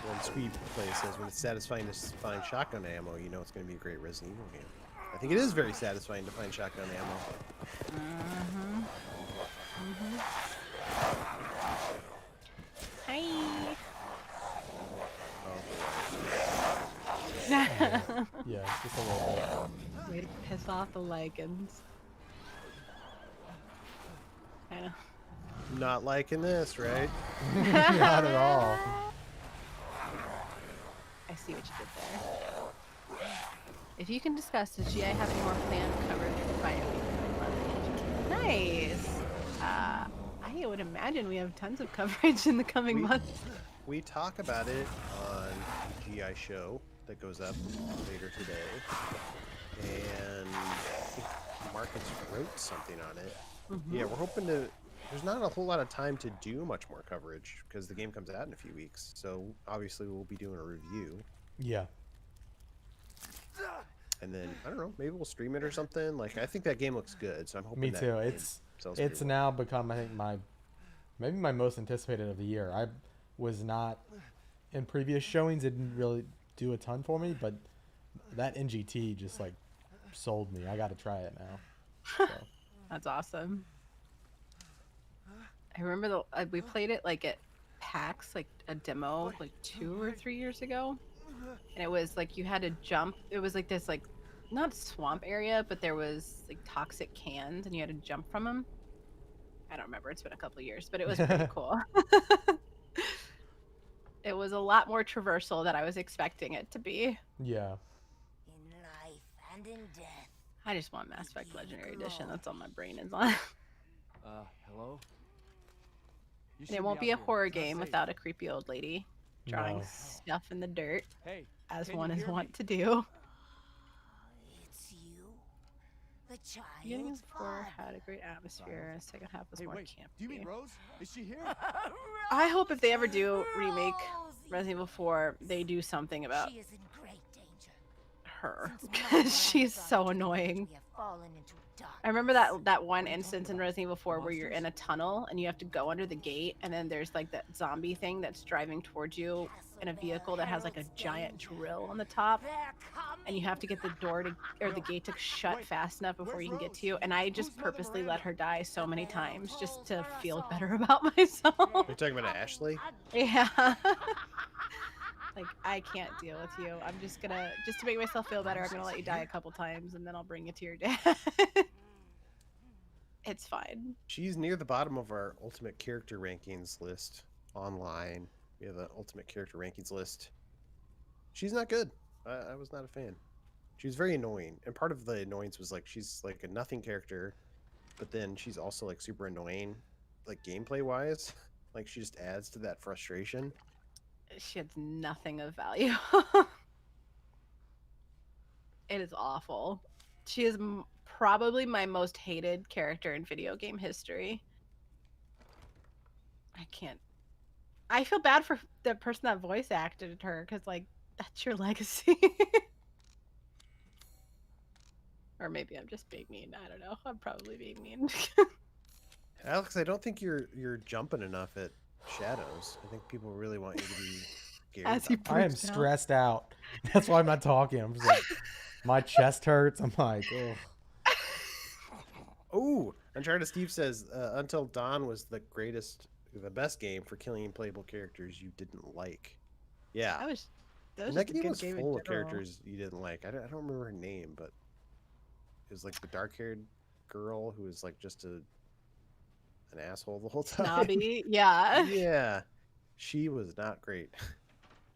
When Sweet Play says when it's satisfying to find shotgun ammo, you know it's going to be a great Resident Evil game. I think it is very satisfying to find shotgun ammo. Hi. Yeah, just a little bit. Way to piss off the Lycans. I know. Not liking this, right? Not at all. I see what you did there. If you can discuss, does GI have any more planned coverage for Bioweek? Nice. I would imagine we have tons of coverage in the coming months. We talk about it on GI show that goes up later today, and I think Marcus wrote something on it. Yeah, we're hoping to. There's not a whole lot of time to do much more coverage because the game comes out in a few weeks. So obviously we'll be doing a review, Yeah. and then I don't know, maybe we'll stream it or something. Like I think that game looks good, so I'm hoping. Me that too. game It's sells pretty well. now become, I think, maybe my most anticipated of the year. I was not in previous showings. It didn't really do a ton for me, but that NGT just like sold me. I got to try it now. So. That's awesome. I remember we played it like at PAX, like a demo, like 2 or 3 years ago, and it was like you had to jump. It was like this, like not swamp area, but there was like toxic cans, and you had to jump from them. I don't remember. It's been a couple of years, but it was pretty cool. It was a lot more traversal than I was expecting it to be. Yeah. In life and in death. I just want Mass Effect Legendary Edition. That's all my brain is on. Hello? You And should it won't be be a out here. horror It's not game safe. without a creepy old lady drawing No. stuff in the dirt, Hey, as can one you is hear wont me? to do. It's you. The Beginning child's of 4 father. had a great atmosphere, and the second half was Hey, more wait. Do you mean campy. Rose? Is she here? I hope if they ever do remake Rosie. Resident Evil 4, they do something about She is in great danger. her. Since Because she's Miranda so brought her to the annoying. edge, we have fallen into I remember darkness. that one instance in Resident Evil 4 where you're in a tunnel and you have to go under the gate, and then there's like that zombie thing that's driving towards you in a vehicle that has like a giant drill on the top, They're coming. and you have to get the door to or the gate to shut fast enough before you can get to you. And I just purposely let her die so many times just to feel better about myself. You're talking about Ashley? Yeah. Like, I can't deal with you. I'm just to make myself feel better, I'm gonna let you die a couple times, and then I'll bring you to your dad. It's fine. She's near the bottom of our ultimate character rankings list online. We have the ultimate character rankings list. She's not good. I was not a fan. She was very annoying, and part of the annoyance was like she's like a nothing character, but then she's also like super annoying, like gameplay wise. Like she just adds to that frustration. She has nothing of value. It is awful. She is probably my most hated character in video game history. I can't. I feel bad for the person that voice acted her, because like that's your legacy. Or maybe I'm just being mean. I don't know. I'm probably being mean. Alex, I don't think you're jumping enough at Shadows. I think people really want you to be scared. As he about I am proves now. stressed out. That's why I'm not talking. I'm just like, my chest hurts. I'm like, oh. Oh, Uncharted Steve says, Until Dawn was the best game for killing playable characters you didn't like. Yeah. That was And just that a game good was game in full of general. characters you didn't like. I don't remember her name, but it was like the dark-haired girl who was like just an asshole the whole time. Snobby, yeah. Yeah. She was not great.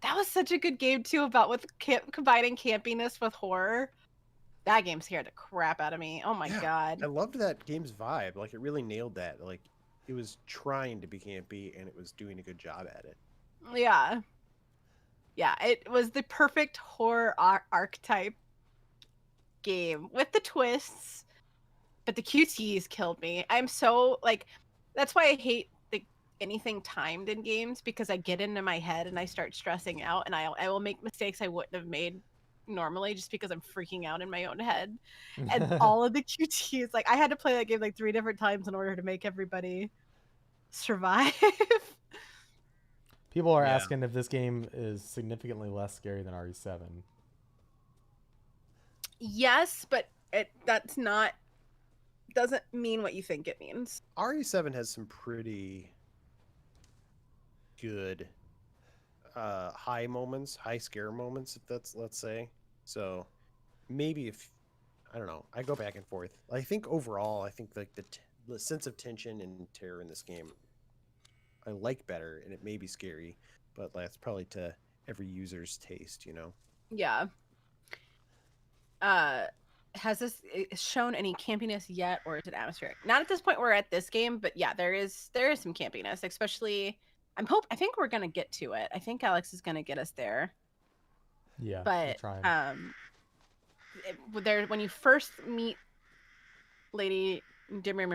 That was such a good game too, about combining campiness with horror. That game scared the crap out of me. Oh my Yeah. god. I loved that game's vibe. Like it really nailed that. Like it was trying to be campy and it was doing a good job at it. Yeah. Yeah, it was the perfect horror archetype game with the twists, but the QTEs killed me. I'm so like, that's why I hate anything timed in games, because I get into my head and I start stressing out, and I will make mistakes I wouldn't have made normally just because I'm freaking out in my own head. And all of the QTs, like I had to play that game like 3 different times in order to make everybody survive. People are Yeah. asking if this game is significantly less scary than RE7. Yes, but that's not doesn't mean what you think it means. RE7 has some pretty good high moments, high scare moments, if that's, let's say. So maybe if, I don't know, I go back and forth. I think overall, I think like the sense of tension and terror in this game I like better, and it may be scary, but that's probably to every user's taste, you know? Yeah. Has this shown any campiness yet, or is it atmospheric? Not at this point. We're at this game, but yeah, there is some campiness, especially. I think we're gonna get to it. I think Alex is gonna get us there. Yeah, But trying. there when you first meet Lady Dimmer,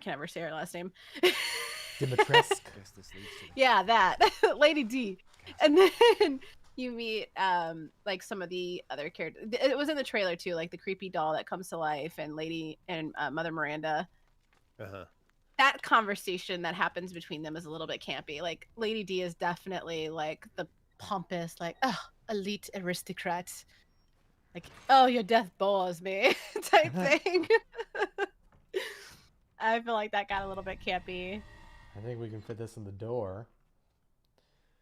can never say her last name. Dimitrescu. Guess this leads to the Yeah, that Lady D, and then you meet like some of the other characters. It was in the trailer too, like the creepy doll that comes to life and Lady and Mother Miranda. Uh-huh. That conversation that happens between them is a little bit campy. Like Lady D is definitely like the pompous, like, oh, elite aristocrat, like, oh, your death bores me type thing. I feel like that got a little bit campy. I think we can fit this in the door.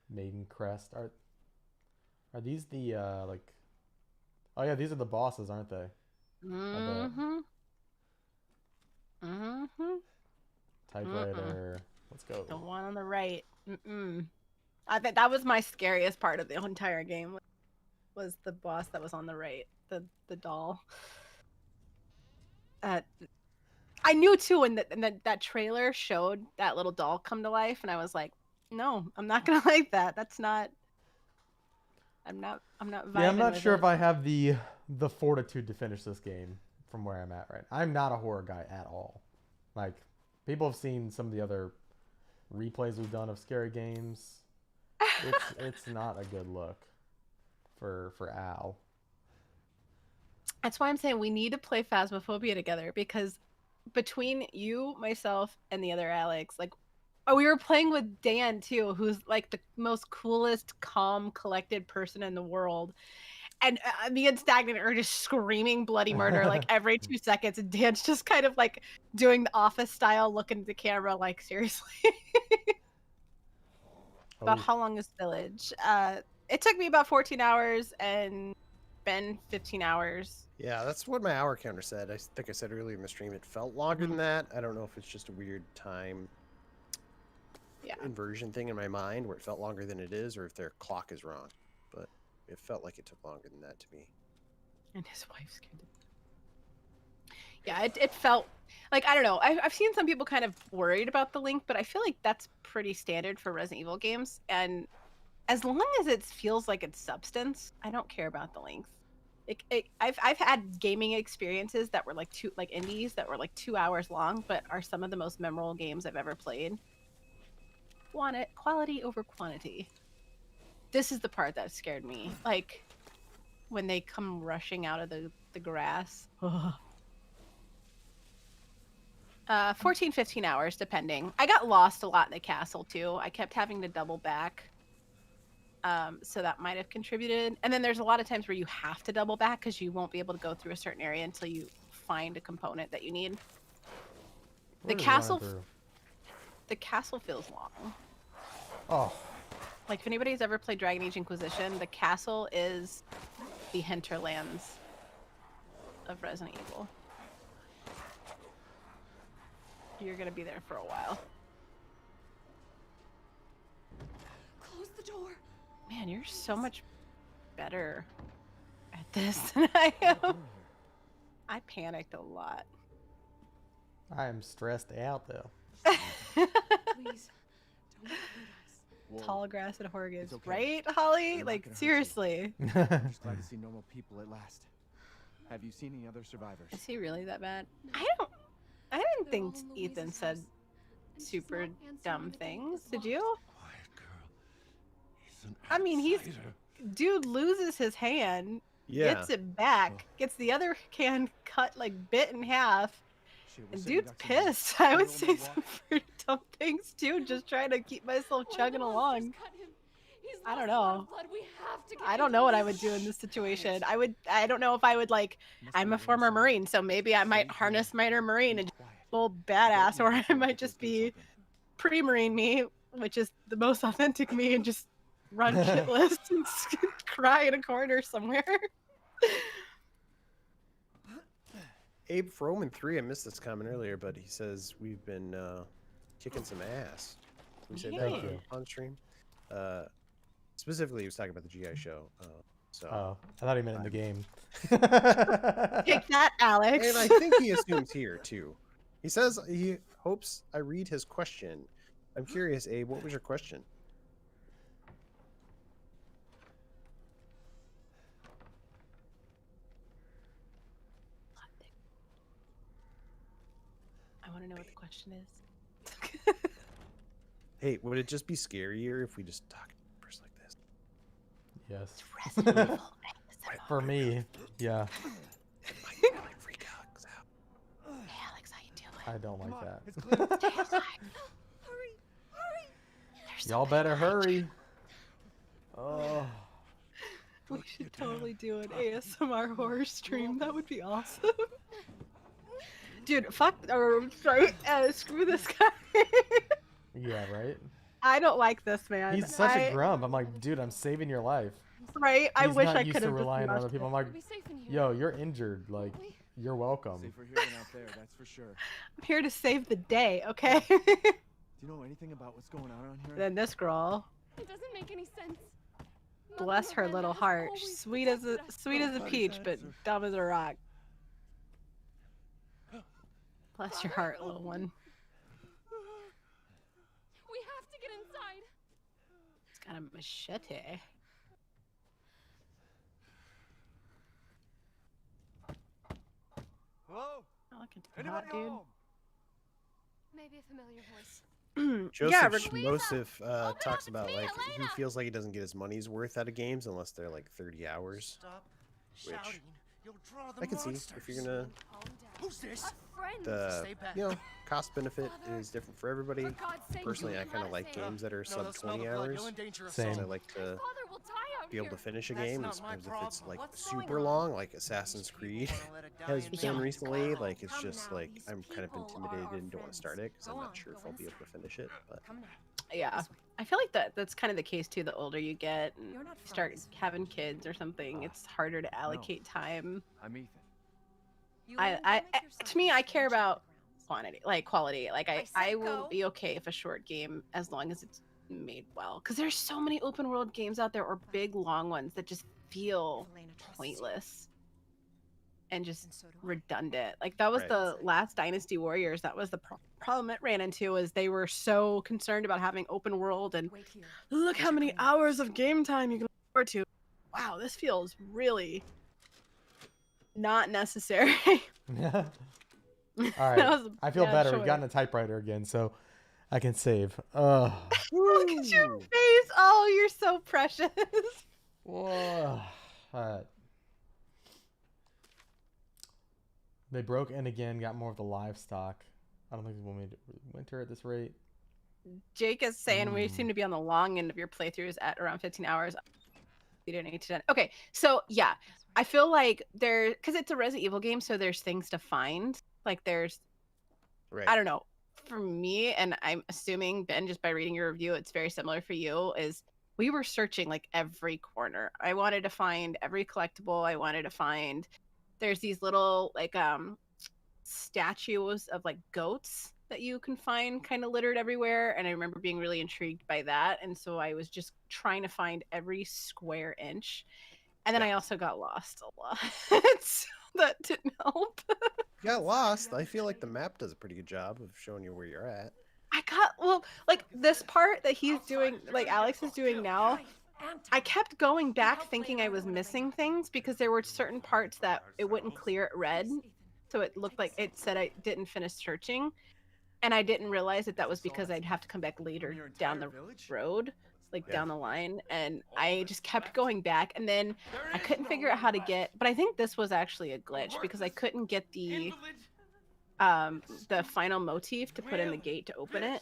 Maiden Crest. Are these the like? Oh yeah, these are the bosses, aren't they? Mm-hmm. Mm-hmm. Typewriter. Let's go. The one on the right. I think that was my scariest part of the entire game. Was the boss that was on the right, the doll. I knew too, and that trailer showed that little doll come to life, and I was like, no, I'm not gonna like that. That's not. I'm not vibing. Yeah, I'm not with sure it. if I have the fortitude to finish this game from where I'm at right now. I'm not a horror guy at all. Like, people have seen some of the other replays we've done of scary games. It's not a good look for Al. That's why I'm saying we need to play Phasmophobia together, because between you, myself, and the other Alex, like, oh, we were playing with Dan too, who's like the most coolest, calm, collected person in the world. And me and Stagnant are just screaming bloody murder like every 2 seconds, and Dan's just kind of like doing the Office style, looking at the camera, like, seriously. About how long is Village? It took me about 14 hours, and Ben 15 hours. Yeah, that's what my hour counter said. I think I said earlier in the stream it felt longer than that. I don't know if it's just a weird time inversion thing in my mind where it felt longer than it is, or if their clock is wrong. But it felt like it took longer than that to me. And his wife's kind of... Yeah, it felt like, I don't know. I've seen some people kind of worried about the length, but I feel like that's pretty standard for Resident Evil games. And as long as it feels like it's substance, I don't care about the length. I've had gaming experiences that were like indies that were like 2 hours long, but are some of the most memorable games I've ever played. Want it quality over quantity. This is the part that scared me. Like when they come rushing out of the grass. 14, 15 hours depending. I got lost a lot in the castle too. I kept having to double back. So that might have contributed. And then there's a lot of times where you have to double back because you won't be able to go through a certain area until you find a component that you need. The castle feels long. Oh. Like, if anybody's ever played Dragon Age Inquisition, the castle is the hinterlands of Resident Evil. You're gonna be there for a while. Close the door. Man, you're so much better at this than I am. I panicked a lot. I am stressed out though. Please, don't hurt us. Tall grass and Horgans, It's okay. right, Holly? We're not Like, gonna hurt you. seriously. I'm just glad to see normal people at last. Have you seen any other survivors? Is he really that bad? I didn't think Ethan said super dumb things. Did you? Quiet girl. He's an I mean, outsider. dude loses his hand Yeah. gets it back, gets the other can cut like bit in half. Shit, we're And sitting dude's ducks in here. pissed. I Can would you roll say my some walk? pretty dumb things too, just trying to keep myself Why chugging the monsters along. cut him? He's I don't lost a lot know. of blood. We have to get I don't into know what the I would do in this situation. Quiet. I don't know if I would like, Must I'm be a former inside. Marine, so maybe I might Stay harness here. minor Marine Be and quiet. full Don't badass, move or I until I might get those just gates be open. pre-Marine me, which is the most authentic me, and just run shitless and cry in a corner somewhere. Abe Froman 3, I missed this comment earlier, but he says we've been kicking some ass. Can we say Thank that you. on stream? Specifically, he was talking about the GI show. So, Oh, I thought he meant in the game. Take that, Alex. and I think he assumes here too. He says he hopes I read his question. I'm curious, Abe, what was your question? I want to know what the question is. Hey, would it just be scarier if we just talk to a person like this? Yes. Resident Evil ASMR. For me, yeah. It might really freak Alex out. Hey, Alex, how you doing? I don't Come like on, that. it's clear. Stay inside. Hurry! Hurry! There's Y'all somebody better behind you. hurry. Oh. We should totally do an ASMR horror stream. That would be awesome. Dude, fuck, or sorry, screw this guy. Yeah, right? I don't like this man. He's such a grump. I'm like, dude, I'm saving your life. Right? I He's wish not I used could to have just relying on watched other people. it. I'm like, We'll be safe in here. yo, you're injured. Like, We- you're welcome. Safer here than out there, that's for sure. I'm here to save the day, okay? Do you know anything about what's going on around here? Then this girl, It doesn't make any sense. bless Mother her Miranda little has heart. always Sweet as a protected us. peach, but dumb as a rock. Bless your heart, little one. We have to get inside. It's got a machete. Hello? Not looking too Anybody hot, dude. home? Maybe a familiar voice. Yeah, Joseph Schmosif Open up, talks it's about me, like he Elena. feels like he doesn't get his money's worth out of games unless they're like 30 hours. Stop Which shouting. You'll draw the I can see monsters. if you're gonna Calm down. Who's this? A friend. the Stay back. cost benefit is different for everybody. For God's sake, Personally, I let kind of us like in. games that are No, sub they'll smell 20 the blood. hours. You'll endanger us Same. all. I like to Father will die out be able to here. finish a That's game. not And my sometimes if it's problem. like What's going super on? long, like Assassin's These Creed people wanna let it die has in been peace. recently, like it's Come just now, like these I'm kind of people are intimidated our and don't want to start friends. it because Go I'm on, not sure if go I'll be able to inside. finish it. But Come now. Yeah. This way. I feel like that's kind of the case too. The older you get and You're not you start friends. having kids or something, it's harder to allocate time. I'm Ethan. You I, go I, make yourself to me, I useful care and check about the grounds. quantity, like quality. Like I I said will go. be okay if a short game, as long as it's made well. Because there's so many open world games out there, or big long ones that just feel Elena trusts you, pointless and just and so do I. redundant. Like that was Right. the last Dynasty Warriors. That was the problem it ran into, is they were so concerned about having open world and Wait here. look how Check many on the hours others. of game time you can afford to. Wow, this feels really not necessary. All That right. was a I feel bad better. We've choice. gotten a typewriter again, so I can save. Look at your Woo! face. Oh, you're so precious. Whoa. Alright. They broke in again, got more of the livestock. I don't think they want me to winter at this rate. Jake is saying we seem to be on the long end of your playthroughs at around 15 hours. You didn't need to. Okay, so yeah, I feel like because it's a Resident Evil game, so there's things to find. Like there's, Right. I don't know. For me, and I'm assuming Ben, just by reading your review, it's very similar for you. Is we were searching like every corner. I wanted to find every collectible. I wanted to find. There's these little like statues of like goats that you can find kind of littered everywhere, and I remember being really intrigued by that, and so I was just trying to find every square inch, and then I also got lost a lot. So that didn't help. You got lost. I feel like the map does a pretty good job of showing you where you're at. I got like this part that he's doing, like Alex is doing now. I kept going back thinking I was missing things because there were certain parts that it wouldn't clear it red, so it looked like it said I didn't finish searching, and I didn't realize that was because I'd have to come back later down the road. like Yeah. down the line, and I just kept going back, and then I couldn't figure out how to get. But I think this was actually a glitch because I couldn't get the final motif to put in the gate to open it.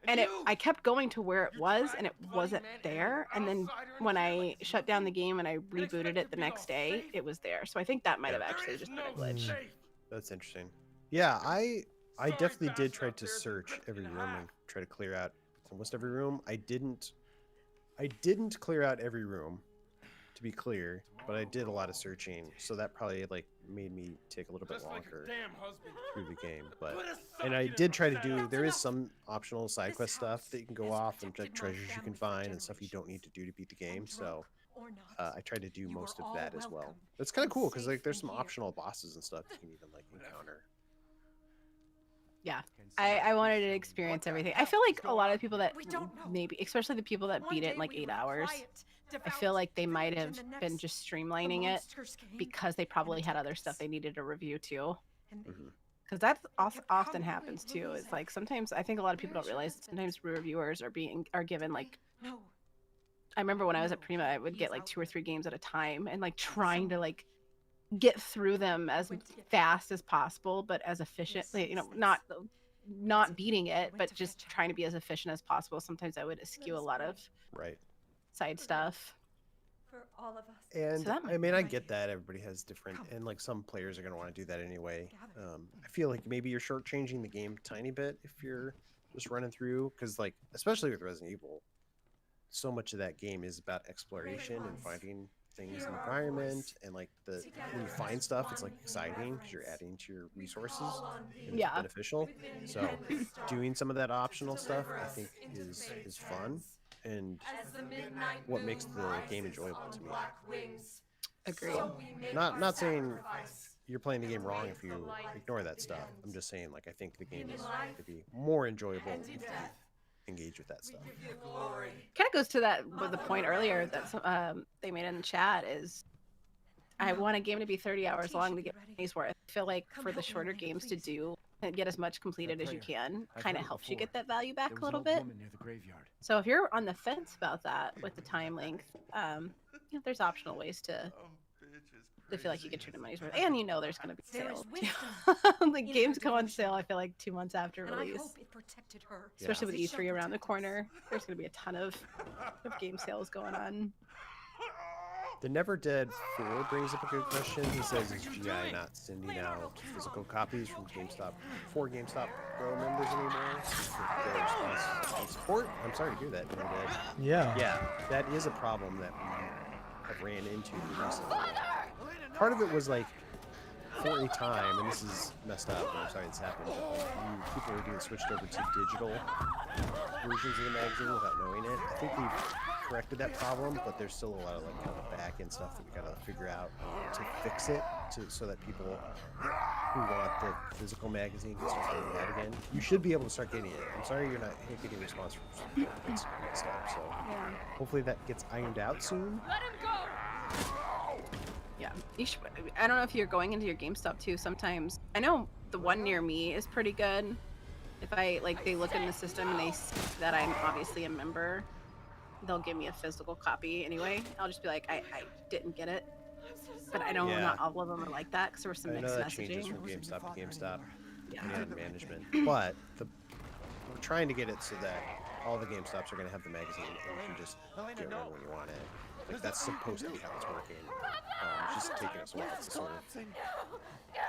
And I kept going to where it was, and it wasn't there. And then when I shut down the game and I rebooted it the next day, it was there. So I think that might have actually just been a glitch. That's interesting. Yeah, I definitely did try to search every room and try to clear out almost every room. I didn't clear out every room, to be clear, but I did a lot of searching, so that probably like made me take a little bit longer through the game. And I did try to do. There is some optional side quest stuff that you can go off and like treasures you can find and stuff you don't need to do to beat the game. So I tried to do most of that as well. It's kind of cool because like there's some optional bosses and stuff you can even like encounter. Yeah, I wanted to experience everything. I feel like a lot of people that maybe, especially the people that beat it in like 8 hours, I feel like they might have been just streamlining it because they probably had other stuff they needed to review too. Because that often happens too. It's like sometimes I think a lot of people don't realize that sometimes reviewers are given like. I remember when I was at Prima, I would get like 2 or 3 games at a time and like trying to like get through them as fast as possible, but as efficiently, not beating it, but just trying to be as efficient as possible. Sometimes I would eschew a lot of side stuff. For all of us. And So I mean, I get that everybody has different, and like some players are going to want to do that anyway. I feel like maybe you're shortchanging the game a tiny bit if you're just running through, because like especially with Resident Evil, so much of that game is about exploration and finding things in the environment, and like when you find stuff, it's like exciting because you're adding to your resources and it's beneficial. So doing some of that optional stuff, I think, is fun and what makes the game enjoyable to me. Agreed. Not saying you're playing the game wrong if you ignore that stuff. I'm just saying, like, I think the game is going to be more enjoyable if you engage with that stuff. Kind of goes to that with the point earlier that they made in the chat is I want a game to be 30 hours long to get money's worth. I feel like for the shorter games to do and get as much completed as you can kind of helps you get that value back a little bit. So if you're on the fence about that with the time length, there's optional ways to feel like you get your money's worth, and there's going to be sales. Like games go on sale, I feel like 2 months after release, especially with E3 around the corner. There's going to be a ton of game sales going on. The Never Dead 4 brings up a good question. He says, is GI not sending out physical copies from GameStop for GameStop Pro members anymore for their response and support? I'm sorry to hear that, Never Dead. Yeah, that is a problem that we have ran into recently. Part of it was like, for a time, and this is messed up, and I'm sorry this happened, but people were being switched over to digital versions of the magazine without knowing it. I think we've corrected that problem, but there's still a lot of like kind of back end stuff that we gotta figure out to fix it so that people who want the physical magazine can start getting that again. You should be able to start getting it. I'm sorry you're not getting a response from some stuff, so hopefully that gets ironed out soon. Let him go! Yeah, I don't know if you're going into your GameStop too. Sometimes I know the one near me is pretty good. If they look in the system and they see that I'm obviously a member, they'll give me a physical copy anyway. I'll just be like, I didn't get it, but I know not all of them are like that because there was some mixed messaging. Changes from GameStop to GameStop and management, but we're trying to get it so that all the GameStops are going to have the magazine and you can just get it when you want it. Like that's supposed to be how it's working. It's just taking us a while to sort of,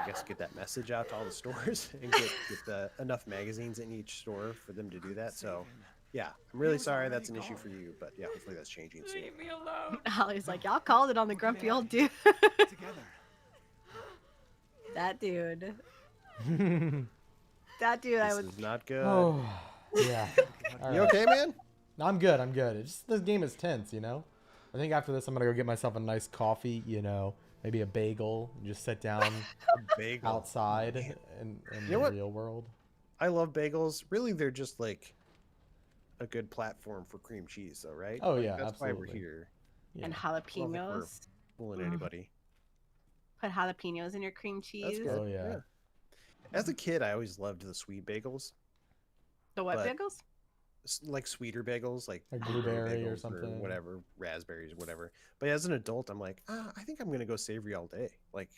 I guess, get that message out to all the stores and get enough magazines in each store for them to do that. So, yeah, I'm really sorry that's an issue for you, but yeah, hopefully that's changing soon. Leave me alone. Ollie's like, y'all called it on the grumpy old dude. That dude. That dude, This is not good. Oh, yeah. All You right. okay, man? I'm good. It's just this game is tense, I think after this, I'm gonna go get myself a nice coffee, maybe a bagel, and just sit down Bagel. outside in You the know what? real world. I love bagels. Really, they're just like a good platform for cream cheese, though, right? Oh, Like, yeah, that's why we're absolutely. here. Yeah. And I don't think we're jalapenos. fooling anybody. Put jalapenos in your cream cheese. good. Oh yeah. As a kid, I always loved the sweet bagels. The what But- bagels? like sweeter bagels, like Like blueberry or bagels something. whatever, raspberries, whatever. But as an adult, I'm like, I think I'm gonna go savory all day. Like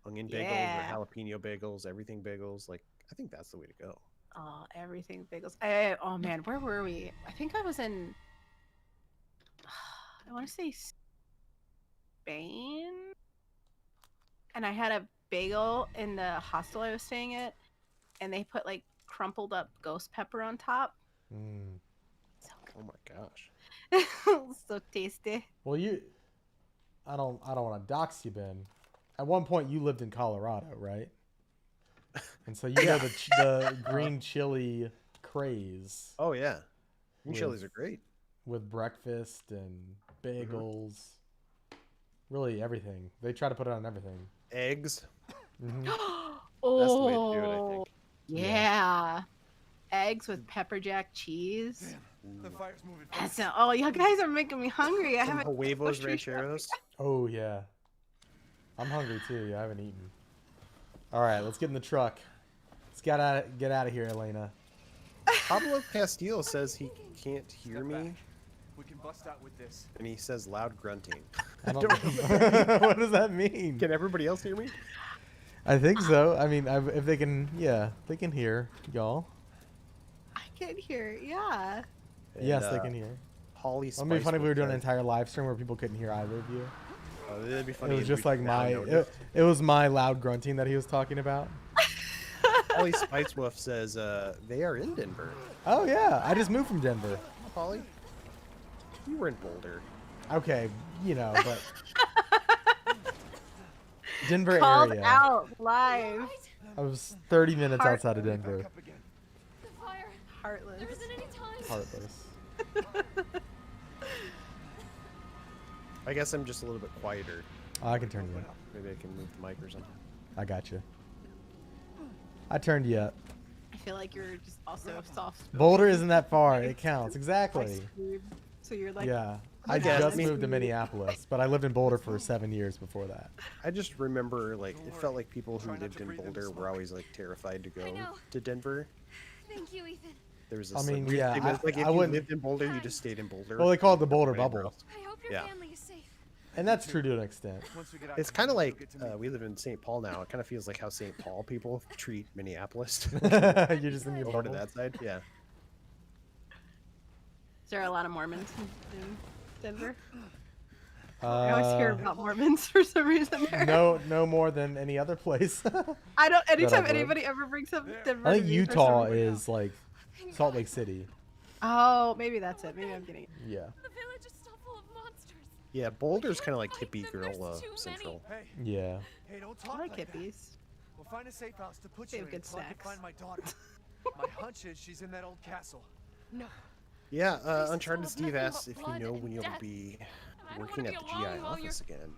onion bagels or Yeah. jalapeno bagels, everything bagels. Like I think that's the way to go. Oh, everything bagels. Oh man, where were we? I think I was in. I want to say Spain, and I had a bagel in the hostel I was staying at, and they put like crumpled up ghost pepper on top. Mm. So Oh my gosh. good. So tasty. Well, I don't want to dox you, Ben. At one point, you lived in Colorado, right? And so you know the green chili craze Oh yeah, green With- chilies are great. with breakfast and bagels. Really everything. They try to put it on everything. Eggs. Hmm Oh, That's the way to do it, I think. yeah. Eggs with pepper jack cheese. The fire's moving That's fast. oh, you guys are making me hungry. I Some haven't. huevos grocery rancheros. Oh yeah. I'm hungry too. Yeah, I haven't eaten. All right, let's get in the truck. Let's get out of here, Elena. Pablo Castillo says he can't hear Step me, back. We can bust out with this. and he says loud grunting. I don't don't what does that mean? Can everybody else hear me? I think so. I mean, if they can, yeah, they can hear y'all. I can hear. Yeah. Yes, And, they can hear. Holly It would be funny if we were doing an says- entire live stream where people couldn't hear either of you. Oh, that'd be It funny. was if just we like now my, noticed. it was my loud grunting that he was talking about. Holly Spice Wolf says they are in Denver. Oh yeah, I just moved from Denver. Holly, you were in Boulder. Okay, you know, but Denver Called area. out live. Right? I was 30 minutes Heart- outside of Denver. Back up again. The fire. Heartless. There isn't any time. Heartless. I guess I'm just a little bit quieter. Oh, I can turn you up. Maybe I can move the mic or something. I got you. I turned you up. I feel like you're just also soft. Boulder isn't that far. It counts exactly. So you're like. Yeah. I guess. just I mean- moved to Minneapolis, but I lived in Boulder for 7 years before that. I just remember, like, it felt like people who Try not lived to in breathe in Boulder were smoke. always like terrified to go I know. to Denver. Thank you, Ethan. There was I this. mean, like, weird yeah, thing where it's like if I you wouldn't- lived in Boulder, you just stayed in Boulder. Well, they call it the You Boulder didn't go anywhere bubble. else. I hope your Yeah. family is safe. And that's true to an extent. Once we get out It's here, kind of you'll like get to meet we live in St. Paul now. It kind of feels like how St. Paul people treat Minneapolis. You're just in your Over to bubble. that side, yeah. Is there a lot of Mormons in Denver? I always hear about Mormons for some reason. There. no more than any other place. I don't. Anytime lived. anybody ever brings up Denver, I to think me for some Utah reason- is like Thank Salt God. Lake City. Oh, maybe that's it. Maybe I'm getting. Yeah. The village is still full of monsters. Yeah, Boulder's kind of like Fight hippie them, there's girl too many. central. Hey, Yeah. hey, don't I talk like that. hippies. We'll find a safe house to put They you have in good until I can snacks. find my daughter. My hunch is she's in that old castle. No. Yeah, This is Uncharted full of Steve nothing asks but if you blood know and when you'll death. be And I don't working wanna at be the GI alone while office again.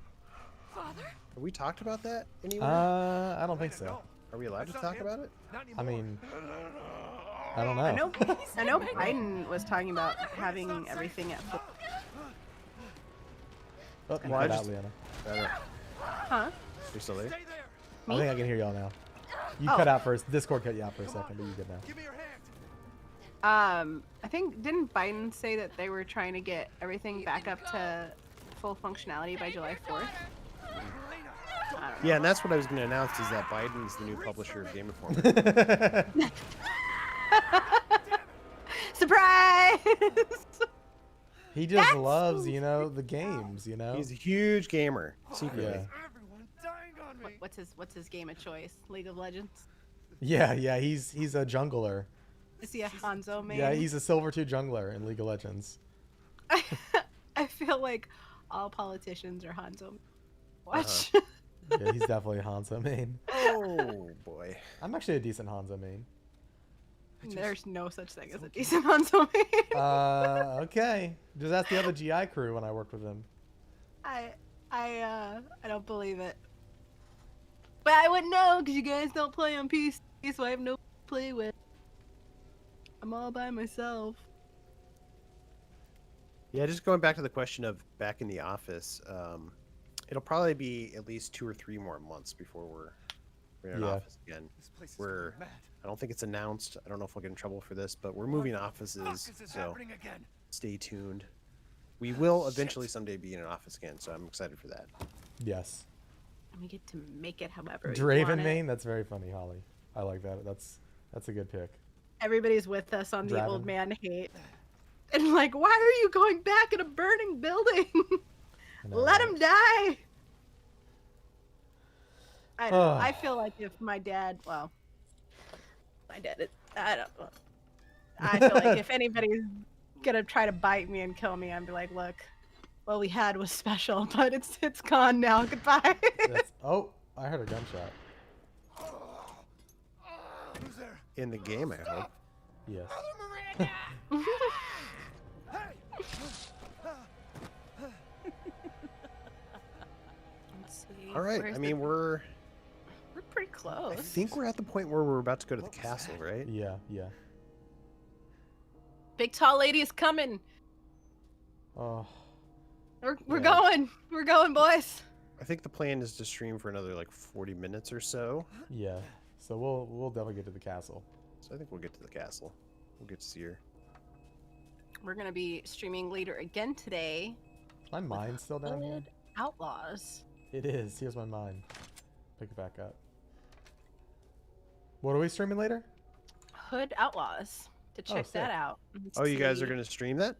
Father? Have we talked about that anywhere? I don't think so. No, Are we allowed to that's not talk him. about it? not I anymore. mean, I don't know. I know. I know. Biden was talking about having everything at full. Oh, you Well, I cut out, just- Liana. I don't know. Huh? You're still there? Stay there. I think I can hear y'all now. You Oh. cut out first. Discord cut you out for a second, but you're good now. Give me your hand. I think didn't Biden say that they were trying to get everything back up to full functionality by July 4th? I don't know. Yeah, and that's what I was going to announce is that Biden's the new publisher of Game Informer. Surprise! He just That's loves, so the games, He's a huge gamer, secretly. Yeah. Everyone dying on me. What's his game of choice? League of Legends. Yeah, he's a jungler. Is he a Hanzo main? Yeah, he's a silver 2 jungler in League of Legends. I feel like all politicians are Hanzo. Watch. Yeah, he's definitely a Hanzo main. Oh, boy. I'm actually a decent Hanzo main. There's no such thing as a decent Hanzo main. Okay. Just ask the other GI crew when I worked with them. I don't believe it. But I wouldn't know because you guys don't play on PC, so I have no to play with. I'm all by myself. Yeah, just going back to the question of back in the office, it'll probably be at least 2 or 3 more months before we're We're in an Yeah. office again. This place is We're going mad. I don't think it's announced. I don't know if we'll get in trouble for this, but we're moving offices, Fuck, is this so happening again? stay tuned. We will eventually someday be in an office again, so I'm excited for that. Yes. And we get to make it however we Draven want it. main. That's very funny, Holly. I like that. That's a good pick. Everybody's with us on the Draven. old man hate. And like, why are you going back in a burning building? I know, Let right? him die. I don't know. I feel like if my dad, well, my dad, I don't know. I feel like if anybody's gonna try to bite me and kill me, I'd be like, look, what we had was special, but it's gone now. Goodbye. Oh, I heard a gunshot. Who's there? In the game, I hope. Yes. Let's see. All right. Where's I mean, the- we're we're pretty close. I think we're at the point where we're about to go to the castle, right? Yeah. Yeah. Big tall lady is coming. Oh. We're Yeah. going. We're going, boys. I think the plan is to stream for another like 40 minutes or so. Yeah. So we'll definitely get to the castle. So I think we'll get to the castle. We'll get to see her. We're gonna be streaming later again today. My mine's still down here. Hood Outlaws. It is. Here's my mine. Pick it back up. What are we streaming later? Hood Outlaws. To check sick. that out. Let's Oh, you guys are see. gonna stream that?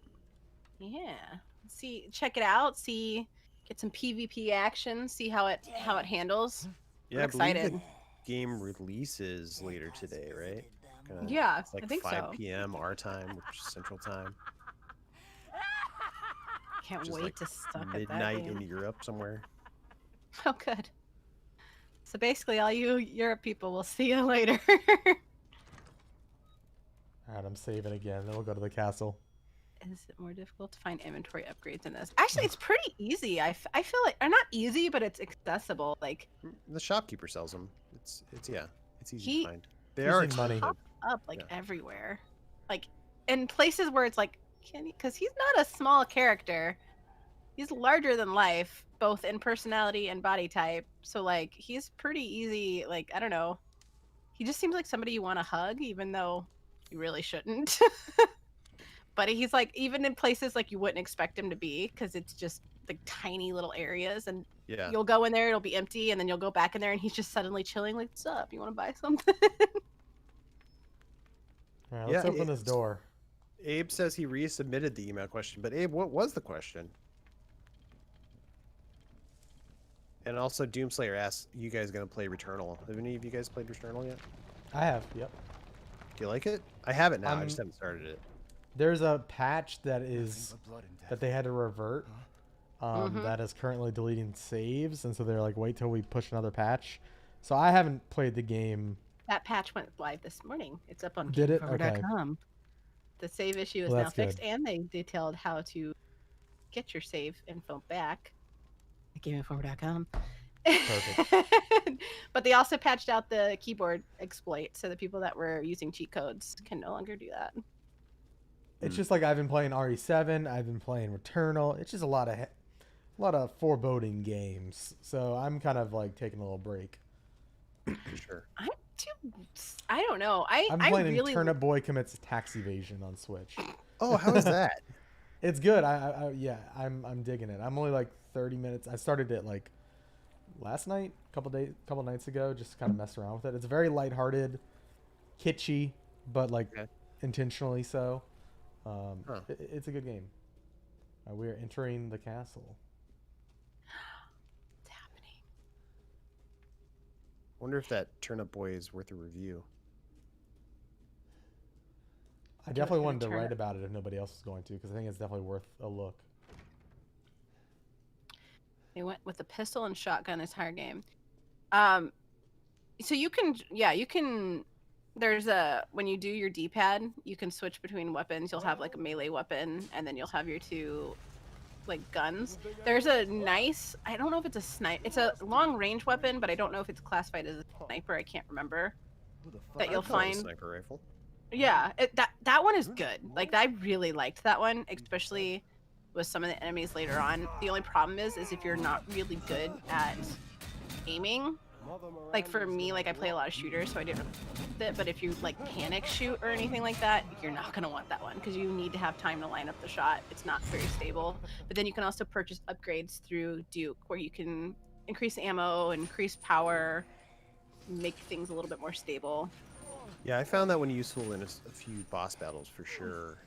Yeah. See, check it out. See, get some PvP action. See how it handles. Yeah, I believe excited. the game releases later today, right? Kinda- Yeah, it's like I think 5 so. p.m. our time, which is Central Time. Can't Which is wait like to suck at that midnight game. in Europe somewhere. Oh, good. So basically, all you Europe people will see you later. Alright, I'm saving again. Then we'll go to the castle. Is it more difficult to find inventory upgrades in this? Actually, it's pretty easy. I feel like, or not easy, but it's accessible. Like, The shopkeeper sells them. It's yeah, it's easy He- to find. They He's are in money. expensive. up like Yeah. everywhere, like in places where it's like, can he? Because he's not a small character. He's larger than life, both in personality and body type. So like, he's pretty easy. Like, I don't know. He just seems like somebody you want to hug, even though you really shouldn't. But he's like, even in places like you wouldn't expect him to be, because it's just like tiny little areas, and Yeah. you'll go in there, it'll be empty, and then you'll go back in there, and he's just suddenly chilling. Like, what's up? You want to buy something? Alright, let's Yeah, open this it's- door. Abe says he resubmitted the email question, but Abe, what was the question? And also, Doomslayer asks, "You guys gonna play Returnal? Have any of you guys played Returnal yet? I have, yep. Do you like it? I have it now. I just haven't started it. There's a patch that Nothing is but blood and death. that they had to revert. Mhm. That is currently deleting saves, and so they're like, wait till we push another patch. So I haven't played the game. That patch went live this morning. It's up on Did it? GameForever.com. The save issue is Well, now that's fixed, good. and they detailed how to get your save info back at GameForever.com. Perfect. But they also patched out the keyboard exploit, so the people that were using cheat codes can no longer do that. It's just like I've been playing RE7. I've been playing Returnal. It's just a lot of foreboding games. So I'm kind of like taking a little break. For sure. I don't know. I'm I playing really Turnip Boy Commits Tax Evasion on Switch. Oh, how is that? It's good. Yeah, I'm digging it. I'm only like 30 minutes. I started it like last night, couple nights ago, just kind of messed around with it. It's very lighthearted, kitschy, but like Okay. intentionally so. Huh. It's a good game. We're entering the castle. What's happening? Wonder if that Turnip Boy is worth a review. I definitely gonna wanted to turn write it- about it if nobody else is going to, because I think it's definitely worth a look. They went with a pistol and shotgun entire game. So you can. There's when you do your D-pad, you can switch between weapons. You'll have like a melee weapon, and then you'll have your two, like, guns. There's a nice. I don't know if it's a snipe. It's a long range weapon, but I don't know if it's classified as a sniper. I can't remember. Who the fuck? That you'll I'd call it a find. sniper rifle. Yeah, that one is good. Like, I really liked that one, especially with some of the enemies later on. The only problem is if you're not really good at aiming, like for me, like I play a lot of shooters, so I didn't really it. But if you like panic shoot or anything like that, you're not gonna want that one because you need to have time to line up the shot. It's not very stable. But then you can also purchase upgrades through Duke, where you can increase ammo, increase power, make things a little bit more stable. Yeah, I found that one useful in a few boss battles for sure.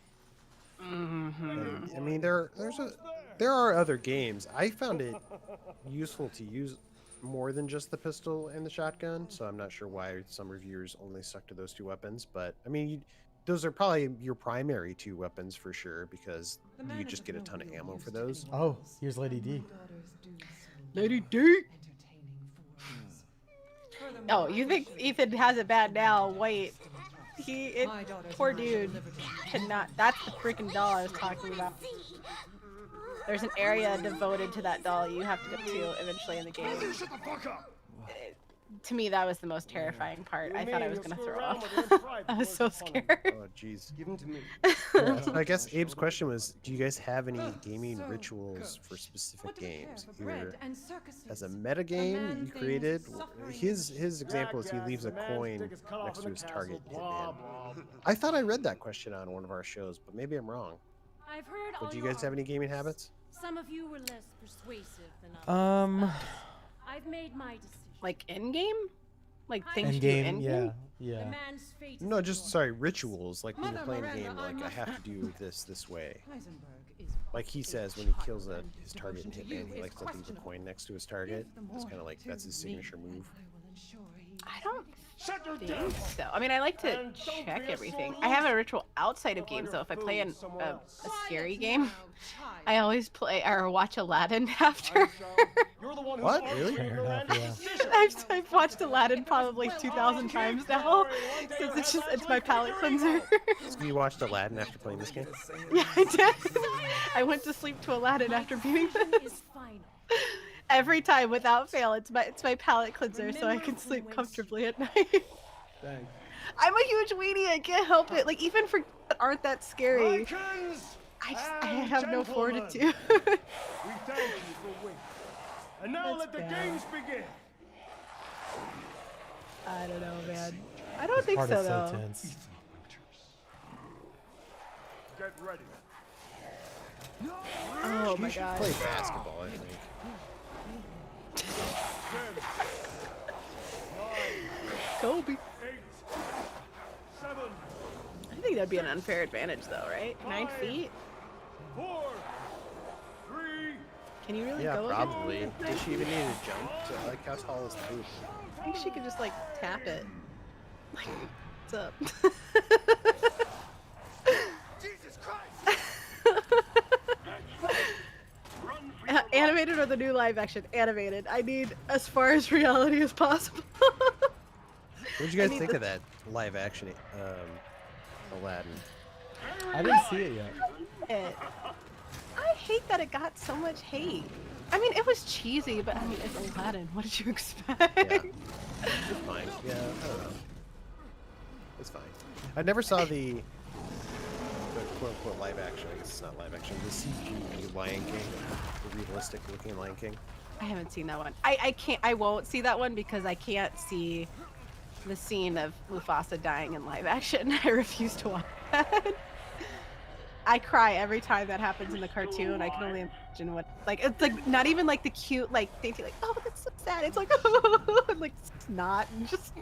Mm-hmm. And, I mean, there are other games. I found it useful to use more than just the pistol and the shotgun, so I'm not sure why some reviewers only stuck to those two weapons. But I mean, those are probably your primary two weapons for sure, because you just get a ton of ammo for those. Oh, here's Lady D. Lady D. Oh, you think Ethan has it bad now? Wait, poor dude cannot. That's the freaking doll I was talking about. There's an area devoted to that doll you have to get to eventually in the game. To me, that was the most terrifying part. I thought I was gonna throw up. I was so scared. Oh, jeez. Give them to me. Yeah, so I guess Abe's question was, do you guys have any gaming rituals for specific games? Either as a meta game you created, his example is he leaves a coin next to his target to hit him. I thought I read that question on one of our shows, but maybe I'm wrong. I've heard But do you guys have any gaming habits? Some of you were less persuasive than others. I've made my decision. Like in game, like things you End do game, in yeah, game. yeah. The man's fate is No, in just your sorry, hands. rituals. Like when you're playing a game, like I have to do this way. Like he says when he kills his target and hitman, he likes to leave a coin next to his target. It's kind of like that's his signature move. I don't think so. I mean, I like to check everything. I have a ritual outside of games, though. If I play a scary game, I always play or watch Aladdin after. What? Really? Fair enough, yeah. I've watched Aladdin probably 2,000 times now. It's my palate cleanser. So you watched Aladdin after playing this game? Yeah, I did. I went to sleep to Aladdin after beating this. Is final. Every time, without fail, it's my palate cleanser, so I can sleep comfortably at night. Thanks. I'm a huge weenie. I can't help it. Like even for that aren't that scary, I have no fortitude. We thank you for winning. And now That's let the bad. games begin. I don't know, man. I don't This think part so is though. so tense. Get ready. Oh my You should god. play basketball, I think. 10, Kobe. 8, 7, I think that'd be an unfair advantage though, right? 9 feet? 4, 3, Can you really Yeah, go probably. against Does she even need to jump? To, like, how tall is the hoop? I think she could just like tap it. Like, what's up? Jesus Christ! Animated or the new live action? Animated. I need as far as reality as possible. What did you guys need think the- of that live action Aladdin? I didn't see it yet. I hate that it got so much hate. I mean, it was cheesy, but I mean, it's Aladdin. What did you expect? Yeah. It's fine. Yeah, I don't know. It's fine. I never saw the quote-unquote live action. I guess it's not live action. The CG Lion King, the realistic-looking Lion King. I haven't seen that one. I won't see that one because I can't see the scene of Mufasa dying in live action. I refuse to watch that. I cry every time that happens in the cartoon. I can only imagine what, like, it's like not even like the cute, like, dainty, like, oh, that's so sad. It's like, like, it's not, it's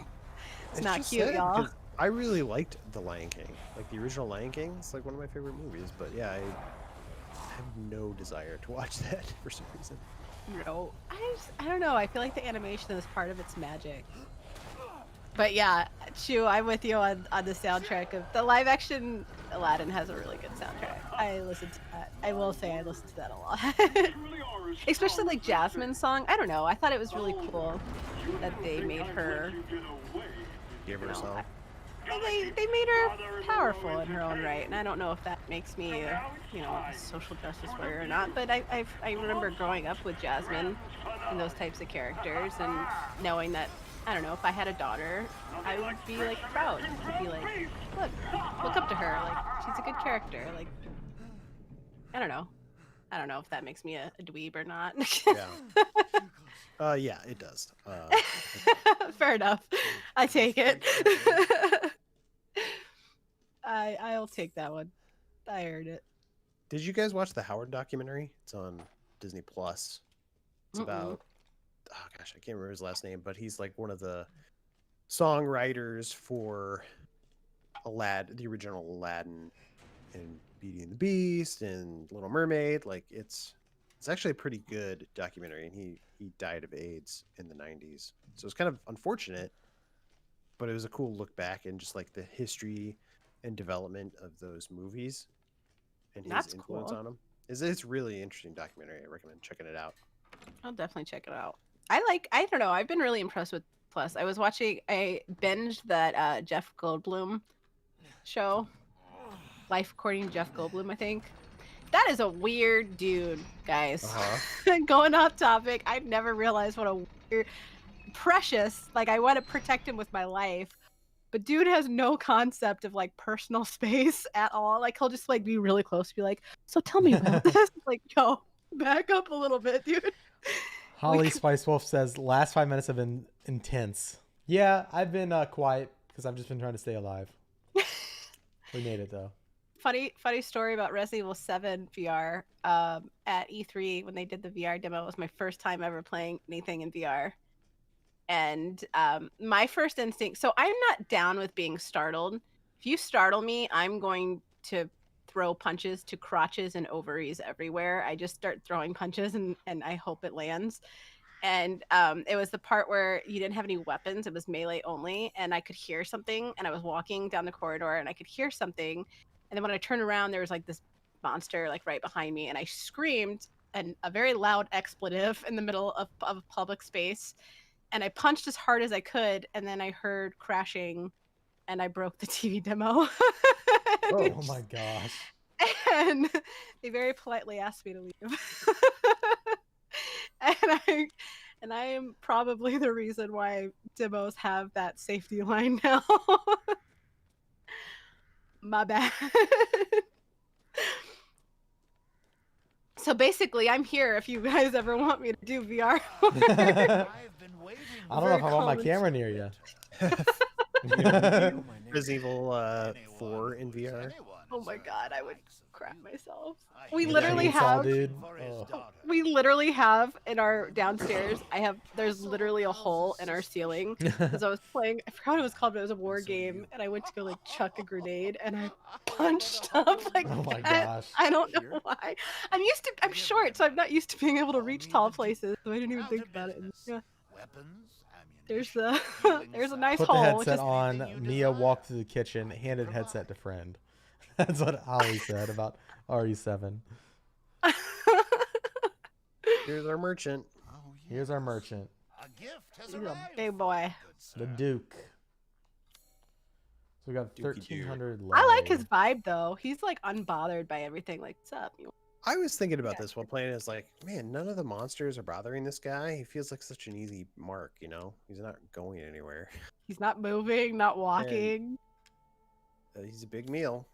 not just cute, sad y'all. because I really liked The Lion King. Like, the original Lion King. It's like one of my favorite movies. But yeah, I have no desire to watch that for some reason. No, I don't know. I feel like the animation is part of its magic. But yeah, Chu, I'm with you on the soundtrack of the live action. Aladdin has a really good soundtrack. I listened to that. I will say I listened to that a lot. Especially like Jasmine's song. I don't know. I thought it was really cool that they made her. Give her a No, song. They made her powerful in her own right, and I don't know if that makes me, a social justice warrior or not. But I remember growing up with Jasmine and those types of characters, and knowing that, I don't know, if I had a daughter, I would be like proud. I'd be like, look up to her. Like, she's a good character. Like, I don't know. I don't know if that makes me a dweeb or not. Yeah. Yeah, it does. Fair enough. I take it. I'll take that one. I earned it. Did you guys watch the Howard documentary? It's on Disney Plus. It's about, oh gosh, I can't remember his last name, but he's like one of the songwriters for Aladdin, the original Aladdin, and Beauty and the Beast, and Little Mermaid. Like it's actually a pretty good documentary, and he died of AIDS in the 90s, so it's kind of unfortunate, but it was a cool look back and just like the history and development of those movies and his That's influence cool. on them. It's really interesting documentary. I recommend checking it out. I'll definitely check it out. I don't know. I've been really impressed with Plus. I binged that Jeff Goldblum show, Life According to Jeff Goldblum, I think. That is a weird dude, guys. Going off topic, I'd never realized what a weird, precious, like I want to protect him with my life. But dude has no concept of like personal space at all. Like he'll just like be really close, be like, "So tell me about this." Like, yo, back up a little bit, dude. Holly Spice Wolf says, last 5 minutes have been intense. Yeah, I've been quiet because I've just been trying to stay alive. We made it though. Funny story about Resident Evil 7 VR. At E3 when they did the VR demo, it was my first time ever playing anything in VR. And my first instinct, so I'm not down with being startled. If you startle me, I'm going to throw punches to crotches and ovaries everywhere. I just start throwing punches and I hope it lands. And it was the part where you didn't have any weapons. It was melee only. And I could hear something. And I was walking down the corridor and I could hear something. And then when I turned around, there was like this monster like right behind me. And I screamed a very loud expletive in the middle of public space. And I punched as hard as I could. And then I heard crashing and I broke the TV demo. Oh my gosh. And they very politely asked me to leave. And I am probably the reason why demos have that safety line now. My bad. So basically, I'm here if you guys ever want me to do VR. I've been waiting. I don't know if I want my camera near you. Resident Evil 4 in VR. Oh my god, I would crap myself. We literally have dude. we literally have in our downstairs, there's literally a hole in our ceiling because I was playing, I forgot what it was called, but it was a war game, and I went to go like chuck a grenade and I punched up like Oh my that. gosh. I don't know why. I'm short, so I'm not used to being able to reach tall places, so I didn't even think about it. And, yeah. There's a nice Put the hole. headset on. Mia walked through the kitchen, handed headset to friend. That's what Holly said about RE7. Here's our merchant. Here's our merchant. He's a big boy. The Duke. So we got Dukey 1,300 left. I like his vibe though. He's like unbothered by everything. Like, what's up? I was thinking about this while playing. It's like, man, none of the monsters are bothering this guy. He feels like such an easy mark, you know? He's not going anywhere. He's not moving, not walking. He's a big meal.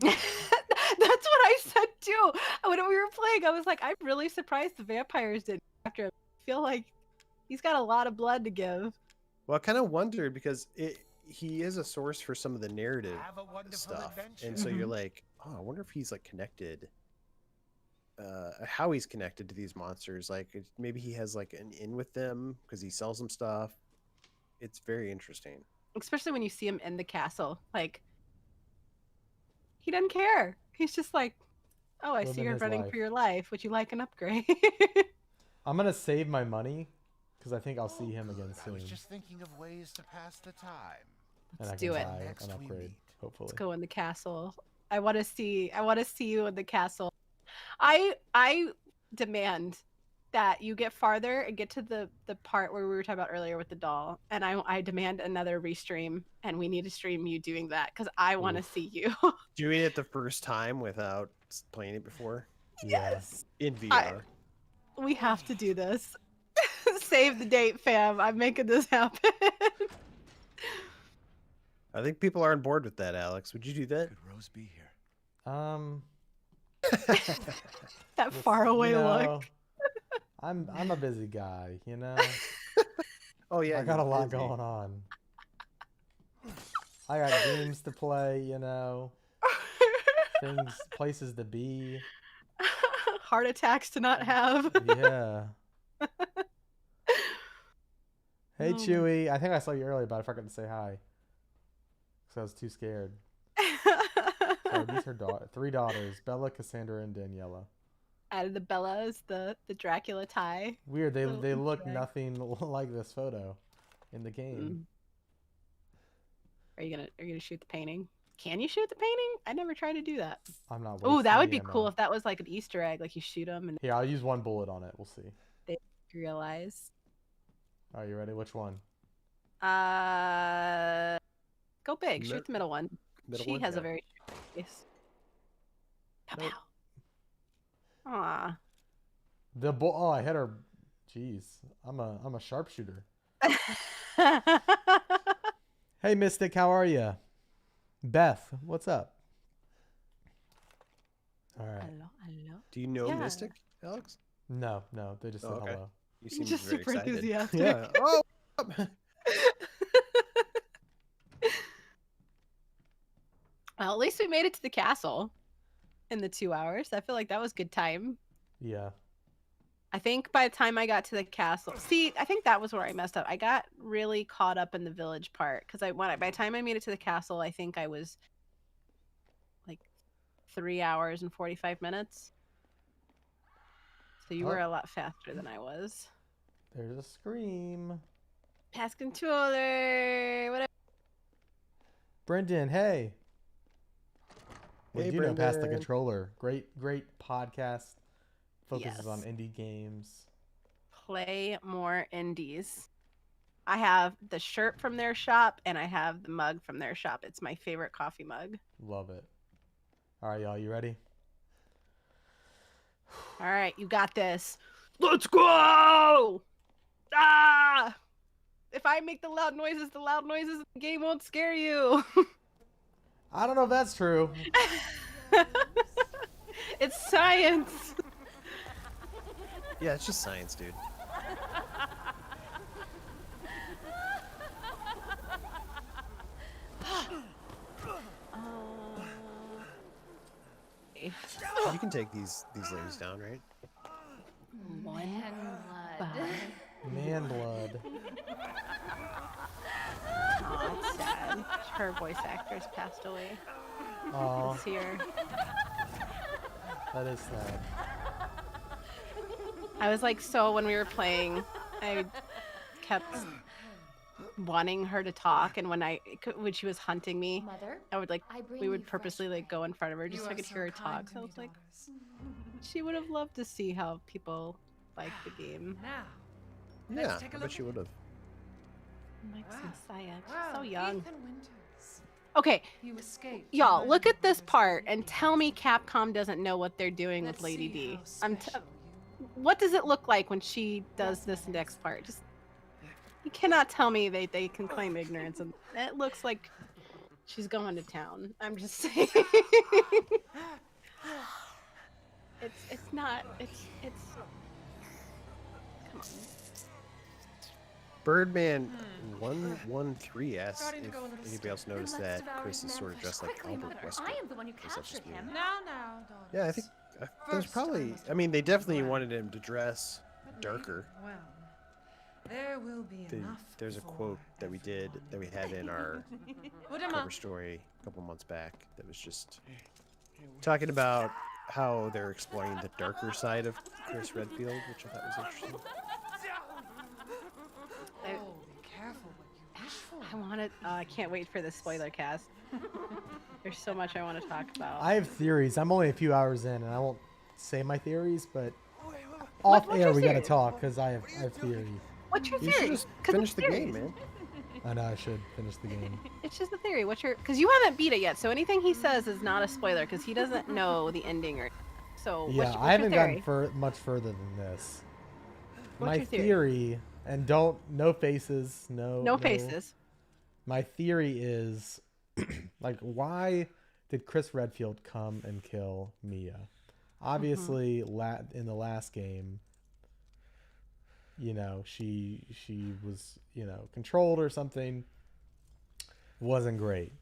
That's what I said too. When we were playing, I was like, I'm really surprised the vampires didn't go after him. I feel like he's got a lot of blood to give. Well, I kind of wondered because he is a source for some of the narrative stuff. And so you're like, oh, I wonder if he's like connected. How he's connected to these monsters. Like maybe he has like an in with them because he sells them stuff. It's very interesting. Especially when you see him in the castle. Like, he doesn't care. He's just like, oh, I see Living you're his running life. for your life. Would you like an upgrade? I'm going to save my money because I think I'll see him again I soon. was just thinking of ways to pass the time. And I Let's can do it. buy Next an we upgrade, meet. hopefully. Let's go in the castle. I want to see you in the castle. I demand that you get farther and get to the part where we were talking about earlier with the doll, and I demand another restream, and we need to stream you doing that because I want to see you. Doing it the first time without playing it before Yes, in VR. we have to do this. Save the date, fam. I'm making this happen. I think people are on board with that, Alex. Would you do that? Could Rose be here? That It's, faraway you know, look. I'm a busy guy, you know. Oh yeah, I got a you're lot busy. going on. I got games to play, you know, places to be. Heart attacks to not have. Yeah. Hey, Oh my- Chewy. I think I saw you earlier, but I forgot to say hi. Because I was too scared. So these are 3 daughters, Bella, Cassandra, and Daniela. Out of the Bellas, the Dracula tie. Weird. They Little look Easter egg. nothing like this photo in the game. Are you gonna shoot the painting? Can you shoot the painting? I never tried to do that. I'm not. Oh, that wasting would the be cool ammo. if that was like an Easter egg, like you shoot them and Here, I'll use 1 bullet on it. We'll see. they realize. Are you ready? Which one? Go big. Mid- Shoot the middle one. Middle She one? has a Yeah. very short face. Pow, Nope. pow. Aw. The bull. Oh, I hit her. Jeez, I'm a sharpshooter. Hey, Mystic, how are you? Beth, what's up? All right. Hello, hello. Do you know Yeah. Mystic, Alex? No, they just said Oh, okay. hello. You seem Just very super excited. enthusiastic. Yeah. Oh. Well, at least we made it to the castle in the 2 hours. I feel like that was good time. Yeah. I think by the time I got to the castle, see, I think that was where I messed up. I got really caught up in the village part because by the time I made it to the castle, I think I was like 3 hours and 45 minutes. So you were Oh. a lot faster than I was. There's a scream. Pass controller, whatever. Brendan, hey. What Hey, do you know past the Brendan. controller? Great Podcast. Focuses Yes. on indie games. Play more indies. I have the shirt from their shop and I have the mug from their shop. It's my favorite coffee mug. Love it. All right, y'all, you ready? All right, you got this. Let's go! Ah! If I make the loud noises the game won't scare you. I don't know if that's true. It's science. Yeah, it's just science, dude. You can take these ladies down, right? One Blood. Man blood. Oh, it's sad. Her voice actress passed away. Oh, It's here. that is sad. I was like, so when we were playing, I kept wanting her to talk, and when she was hunting me, Mother, I would like, I bring we would you fresh purposely like go in front of her just You so I are could so hear her kind talk. to So I me, was like, daughters. she would have loved to see how people like the game. Now, Yeah, let's take a I look bet you at- would have. Mike's Wow. Messiah. She's Wow, so young. Ethan Winters. Okay, You escaped. y'all, from look at this Ireland part by and escape. tell me Capcom doesn't know what they're doing Let's with Lady see D. how special What does it look like when she does this next part? Just you cannot tell me they can claim ignorance, and it looks like she's going to town. I'm just saying. It's not. It's. Come on. Birdman 113 asks Starting to if go a little anybody else then noticed let's that devour Chris his is sort of man dressed flesh like quickly, Albert Mother. Wesker. I am the one who Or is that just captured me? him. Now, daughters. Yeah, I think there's First, probably. must I mean, they definitely well. wanted him to dress But darker. Well, there will be enough. There's a for quote that we had in our Put him cover up. story a couple months back that was just talking about how they're exploring the darker side of Chris Redfield, which I thought was interesting. Oh, be careful what you wish for. I want to. I can't wait for the spoiler cast. There's so much I want to talk about. I have theories. I'm only a few hours in, and I won't say my theories, but What's off air your we gotta theory? talk because I have theory. What's your You should theory? just 'Cause finish it's the game, theories. man. I know I should finish the game. It's just a theory. What's your? Because you haven't beat it yet, so anything he says is not a spoiler because he doesn't know the ending or. So Yeah, what's I haven't your theory? gotten much further than this. What's My your theory? theory, and no faces, No faces. My theory is, like, why did Chris Redfield come and kill Mia? obviously in the last game, you know, she was, you know, controlled or something. Wasn't great.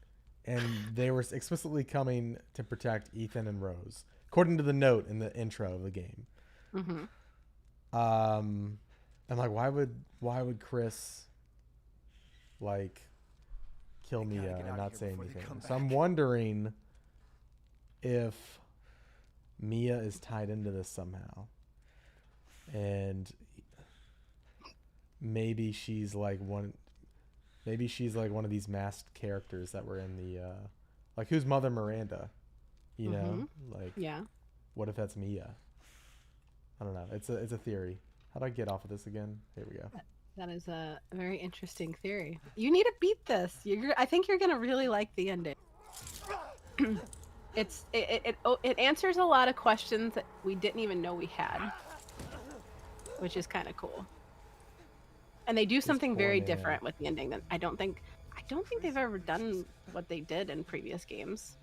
And they were explicitly coming to protect Ethan and Rose, according to the note in the intro of the game. Mm-hmm. I'm like, why would Chris like kill We gotta Mia get and out not of say here before they anything? come So I'm back. wondering if Mia is tied into this somehow, and maybe she's like one of these masked characters that were in the like, who's Mother Miranda, you know, like, Yeah. what if that's Mia? I don't know. It's a theory. How do I get off of this again? Here we go. That is a very interesting theory. You need to beat this. I think you're gonna really like the ending. It answers a lot of questions that we didn't even know we had, which is kind of cool. And they do something poor very man. different with the ending that I don't think they've ever done what they did in previous games.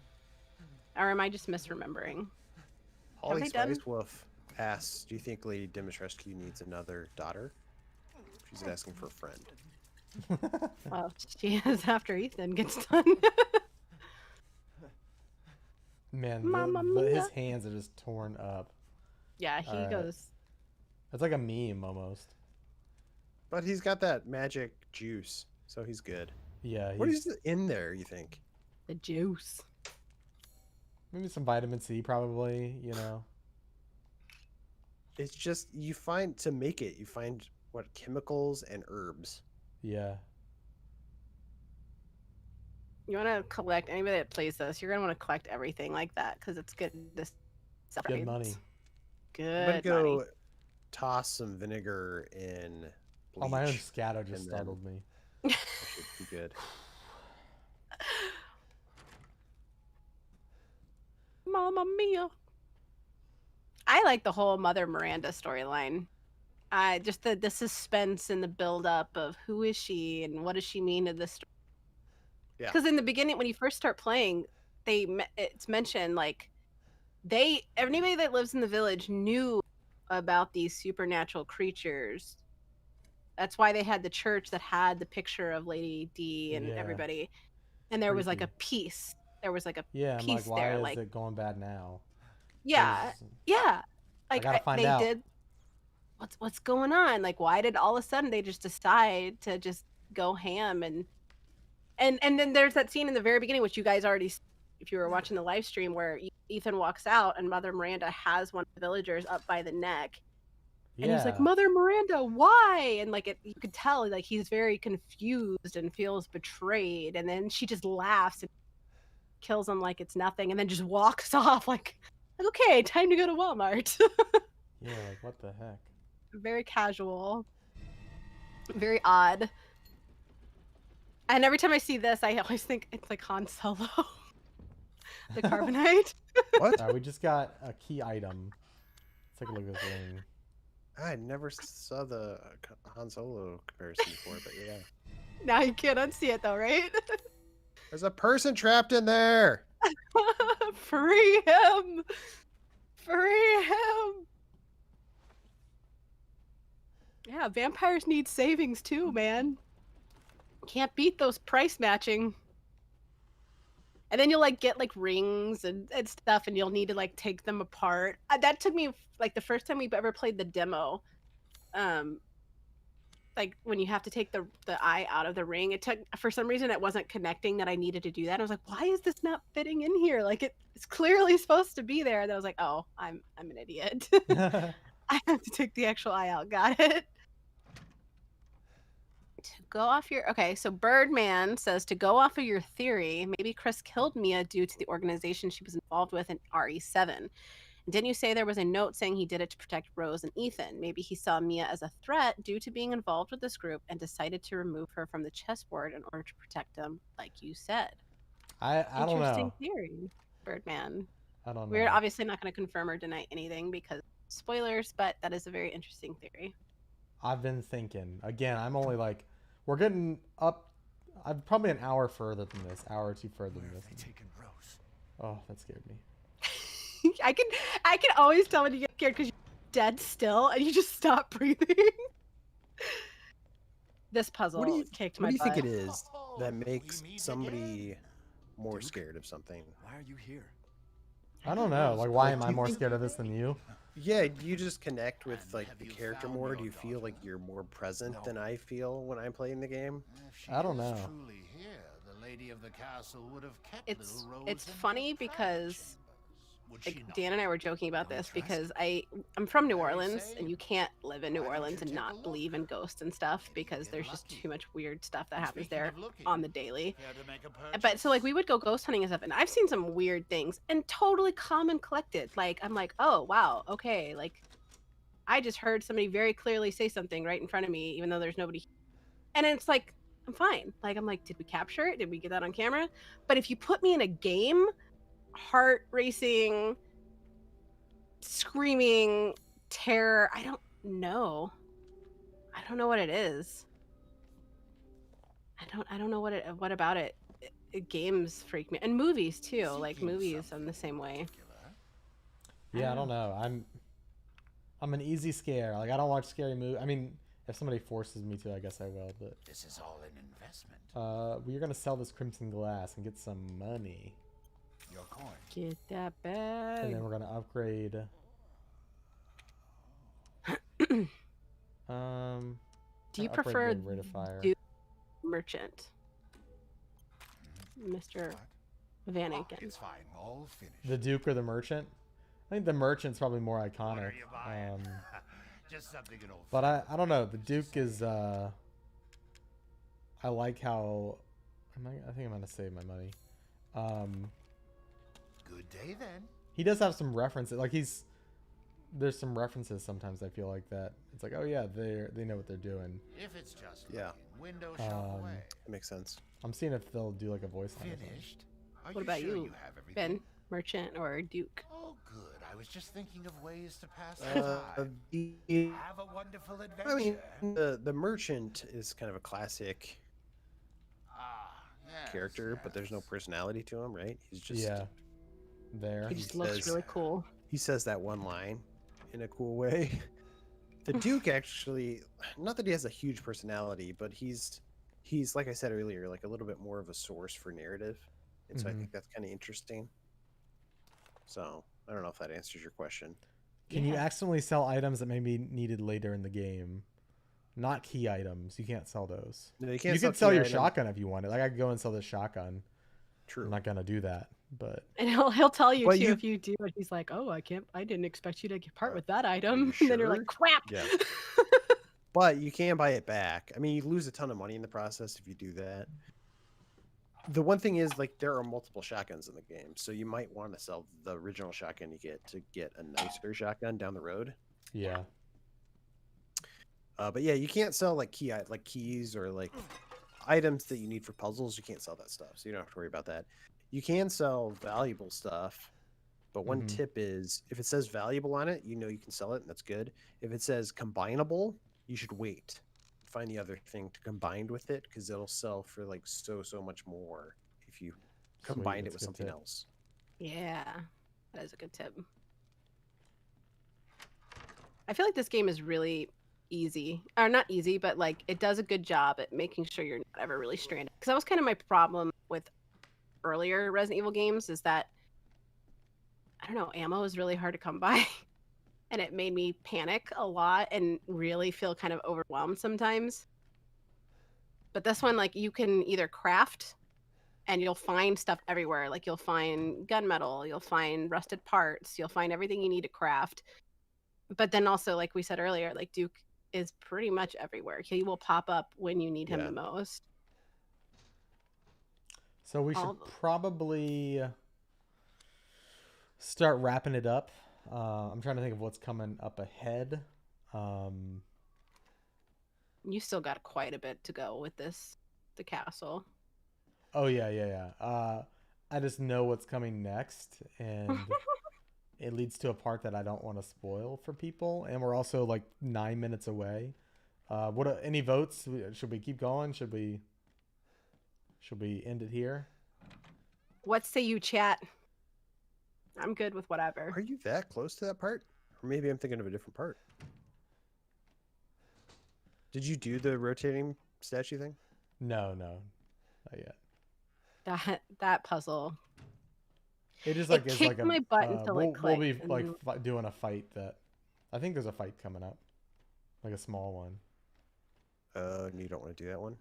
Or am I just misremembering? Holly they done- Spice Wolf asks, "Do you think Lady Dimitrescu needs another daughter?" She's asking for a friend. Well, she is after Ethan gets done. Man, Mamma his mia. hands are just torn up. Yeah, he Alright. goes. It's like a meme almost. But he's got that magic juice, so he's good. Yeah, What is in there, you think? The juice. maybe some vitamin C, probably. You know. It's just, you find what, chemicals and herbs. Yeah. You want to collect anybody that plays this. You're gonna want to collect everything like that because it's good. This Good money. I'm gonna Good go money. toss some vinegar in bleach. Oh, my own scatter just and then- startled me. That should be good. Mamma mia. I like the whole Mother Miranda storyline. Just the suspense and the build up of who is she and what does she mean to this story. Yeah. Because in the beginning, when you first start playing, it's mentioned like anybody that lives in the village knew about these supernatural creatures. That's why they had the church that had the picture of Lady D and Yeah. everybody, and there was like a Creepy. peace. There was like a Yeah, I'm piece like, why there, is like it going bad now? yeah, 'Cause yeah. Like gotta find they out. did. What's going on? Like, why did all of a sudden they just decide to just go ham and then there's that scene in the very beginning, which you guys already, if you were watching the live stream, where Ethan walks out and Mother Miranda has one of the villagers up by the neck, and he's like, Yeah. "Mother Miranda, why?" And like you could tell, like he's very confused and feels betrayed, and then she just laughs and kills him like it's nothing, and then just walks off like okay, time to go to Walmart. Yeah, like, what the heck? Very casual, very odd. And every time I see this, I always think it's like Han Solo, the carbonite. What? Alright, we just got a key item. Let's take a look at this ring. I never saw the Han Solo comparison before, but yeah. Now you can't unsee it though, right? There's a person trapped in there! Free him! Free him! Yeah, vampires need savings too, man. Can't beat those price matching. And then you'll like get like rings and stuff, and you'll need to like take them apart. That took me like the first time we've ever played the demo. Like when you have to take the eye out of the ring, it took, for some reason it wasn't connecting that I needed to do that. I was like, why is this not fitting in here? Like it's clearly supposed to be there. And I was like, oh, I'm an idiot. I have to take the actual eye out. Got it. To go off your so Birdman says, to go off of your theory, maybe Chris killed Mia due to the organization she was involved with in RE7. Didn't you say there was a note saying he did it to protect Rose and Ethan? Maybe he saw Mia as a threat due to being involved with this group and decided to remove her from the chessboard in order to protect them, like you said. I don't Interesting know. theory, Birdman. I don't know. We're obviously not going to confirm or deny anything because spoilers, but that is a very interesting theory. I've been thinking. Again, I'm only like, we're getting up. I'm probably an hour further than this, hour or two further than Where this. have they taken Rose? Oh, that scared me. I can always tell when you get scared because you're dead still and you just stop breathing. This puzzle kicked my What do you butt. think it is that Oh, makes we meet somebody again. more Duke? scared of something? Why are you here? I don't know. Like, why am I do you more think- scared of this than you? Yeah, do you just connect with And like have the you character found more? your Do you feel like daughter? you're more present No. than I feel when I'm playing the game? If she I don't is know. truly here, the lady of the castle would have kept It's little Rose it's in her funny private because chambers. Would she like not? Dan and I were joking about Don't this trust? because I'm from New Very Orleans same. and you can't live in New Why don't Orleans you and take a not look? believe in ghosts and stuff Maybe because get there's just lucky. too much weird stuff that And happens speaking there of looking, on the daily. care to make a But so like purchase? we would go ghost hunting and stuff and I've seen some weird things and totally calm and collected. Like I'm like, oh wow, okay, like I just heard somebody very clearly say something right in front of me, even though there's nobody. And it's like, I'm fine. Like, I'm like, did we capture it? Did we get that on camera? But if you put me in a game, heart racing, screaming, terror, I don't know. I don't know what it is. I don't know what about it. Games freak me, and movies too. Like Seeking movies, I'm something the same way. particular? Yeah, I don't know. I'm an easy scare. Like, I don't watch scary movies. I mean, if somebody forces me to, I guess I will. But This is all an investment. we're gonna sell this crimson glass and get some money, Your coin. Get that and bag. then we're gonna upgrade. Do you upgrade prefer the rate of fire. Duke Merchant, Mr. What? Van Oh, Aken? it's fine. All finished. The Duke or the Merchant? I think the Merchant's probably more What iconic. are you buying? Just something an old. But I don't know. The Duke is I like how I think I'm gonna save my money. Good day then. He does have some references. Like there's some references sometimes I feel like that. It's like, oh yeah, they know what they're doing. If it's just Yeah. looking, window shop away. That makes sense. I'm seeing if they'll do like a voice line. or something. Finished. Are What about sure you, you have everything? Ben, Merchant or Duke? Oh, good. I was just thinking of ways to pass the time. Have a wonderful adventure. I mean, the merchant is kind of a classic Yes, character, but there's no yes. personality to him, right? He's just Yeah. There. He just looks says- really cool. he says that one line in a cool way. The Duke actually, not that he has a huge personality, but he's like I said earlier, like a little bit more of a source for narrative, and so I Mhm. think that's kind of interesting. So I don't know if that answers your question. Can you Yeah. accidentally sell items that may be needed later in the game? Not key items. You can't sell those. No, you You can't can sell key your items. shotgun if you want it. Like I could go and sell this shotgun. True. I'm not gonna do that, but And he'll tell you But too you- if you do it. He's like, "Oh, I didn't expect you to part with that you item." And then you're like, sure? "Crap." Yeah. But you can buy it back. I mean, you lose a ton of money in the process if you do that. The one thing is, like, there are multiple shotguns in the game, so you might want to sell the original shotgun you get to get a nicer shotgun down the road. yeah. But yeah, you can't sell like keys or like items that you need for puzzles. You can't sell that stuff, so you don't have to worry about that. You can sell valuable stuff, but one Mhm. tip is if it says valuable on it, you know you can sell it, and that's good. If it says combinable, you should wait, find the other thing to combine with it, because it'll sell for like so much more if you combined it that's with a good something tip. else. Yeah, that is a good tip. I feel like this game is really easy, or not easy, but like it does a good job at making sure you're not ever really stranded. Because that was kind of my problem with earlier Resident Evil games, is that I don't know, ammo is really hard to come by, and it made me panic a lot and really feel kind of overwhelmed sometimes. But this one, like, you can either craft and you'll find stuff everywhere. Like, you'll find gunmetal, you'll find rusted parts, you'll find everything you need to craft. But then also, like we said earlier, like Duke is pretty much everywhere. He will pop up when you need him Yeah. the most. So we All should of them. probably start wrapping it up. I'm trying to think of what's coming up ahead. You still got quite a bit to go with the castle. Oh yeah. I just know what's coming next, and it leads to a part that I don't want to spoil for people. And we're also like 9 minutes away. Any votes? Should we keep going? Should we end it here? What say you, chat? I'm good with whatever. Are you that close to that part? Or maybe I'm thinking of a different part. Did you do the rotating statue thing? No, not yet. That puzzle. It just It is kicked like my butt until it we'll clicked. be and like then- doing a fight that I think there's a fight coming up, like a small one. You don't want to do that one?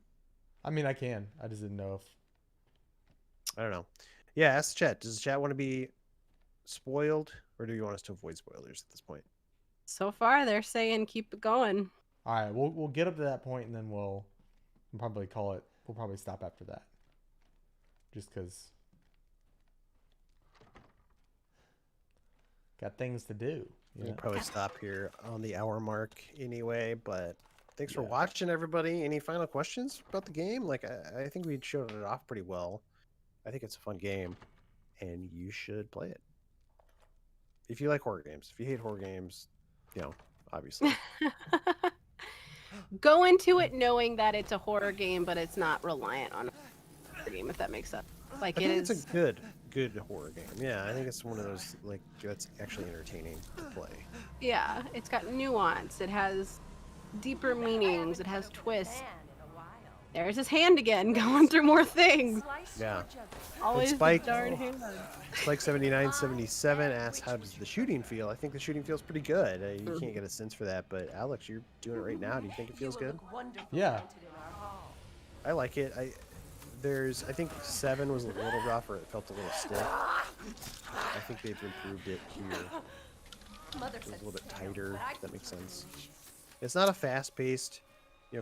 I mean, I can. I just didn't know if. I don't know. Yeah, ask the chat. Does the chat want to be spoiled, or do you want us to avoid spoilers at this point? So far, they're saying keep it going. All right, we'll get up to that point and then we'll probably call it. We'll probably stop after that, just because got things to do. We'll probably stop here on the hour mark anyway, but thanks for watching, everybody. Any final questions about the game? Like, I think we showed it off pretty well. I think it's a fun game, and you should play it. If you like horror games. If you hate horror games, obviously. Go into it knowing that it's a horror game, but it's not reliant on a horror game, if that makes sense. Like, I it think is. it's a good horror game. Yeah, I think it's one of those, like, that's actually entertaining to play. Yeah, it's got nuance. It has deeper meanings. It has twists. There's his hand again, going through more things. Yeah. Always the Spike- darn hand. Spike 7977 asks, how does the shooting feel? I think the shooting feels pretty good. You can't get a sense for that, but Alex, you're doing it right now. Do you think it feels good? Yeah. I like it. I think 7 was a little rough, or it felt a little stiff. I think they've improved it here. It's a little bit tighter, if that makes sense. It's not a fast-paced,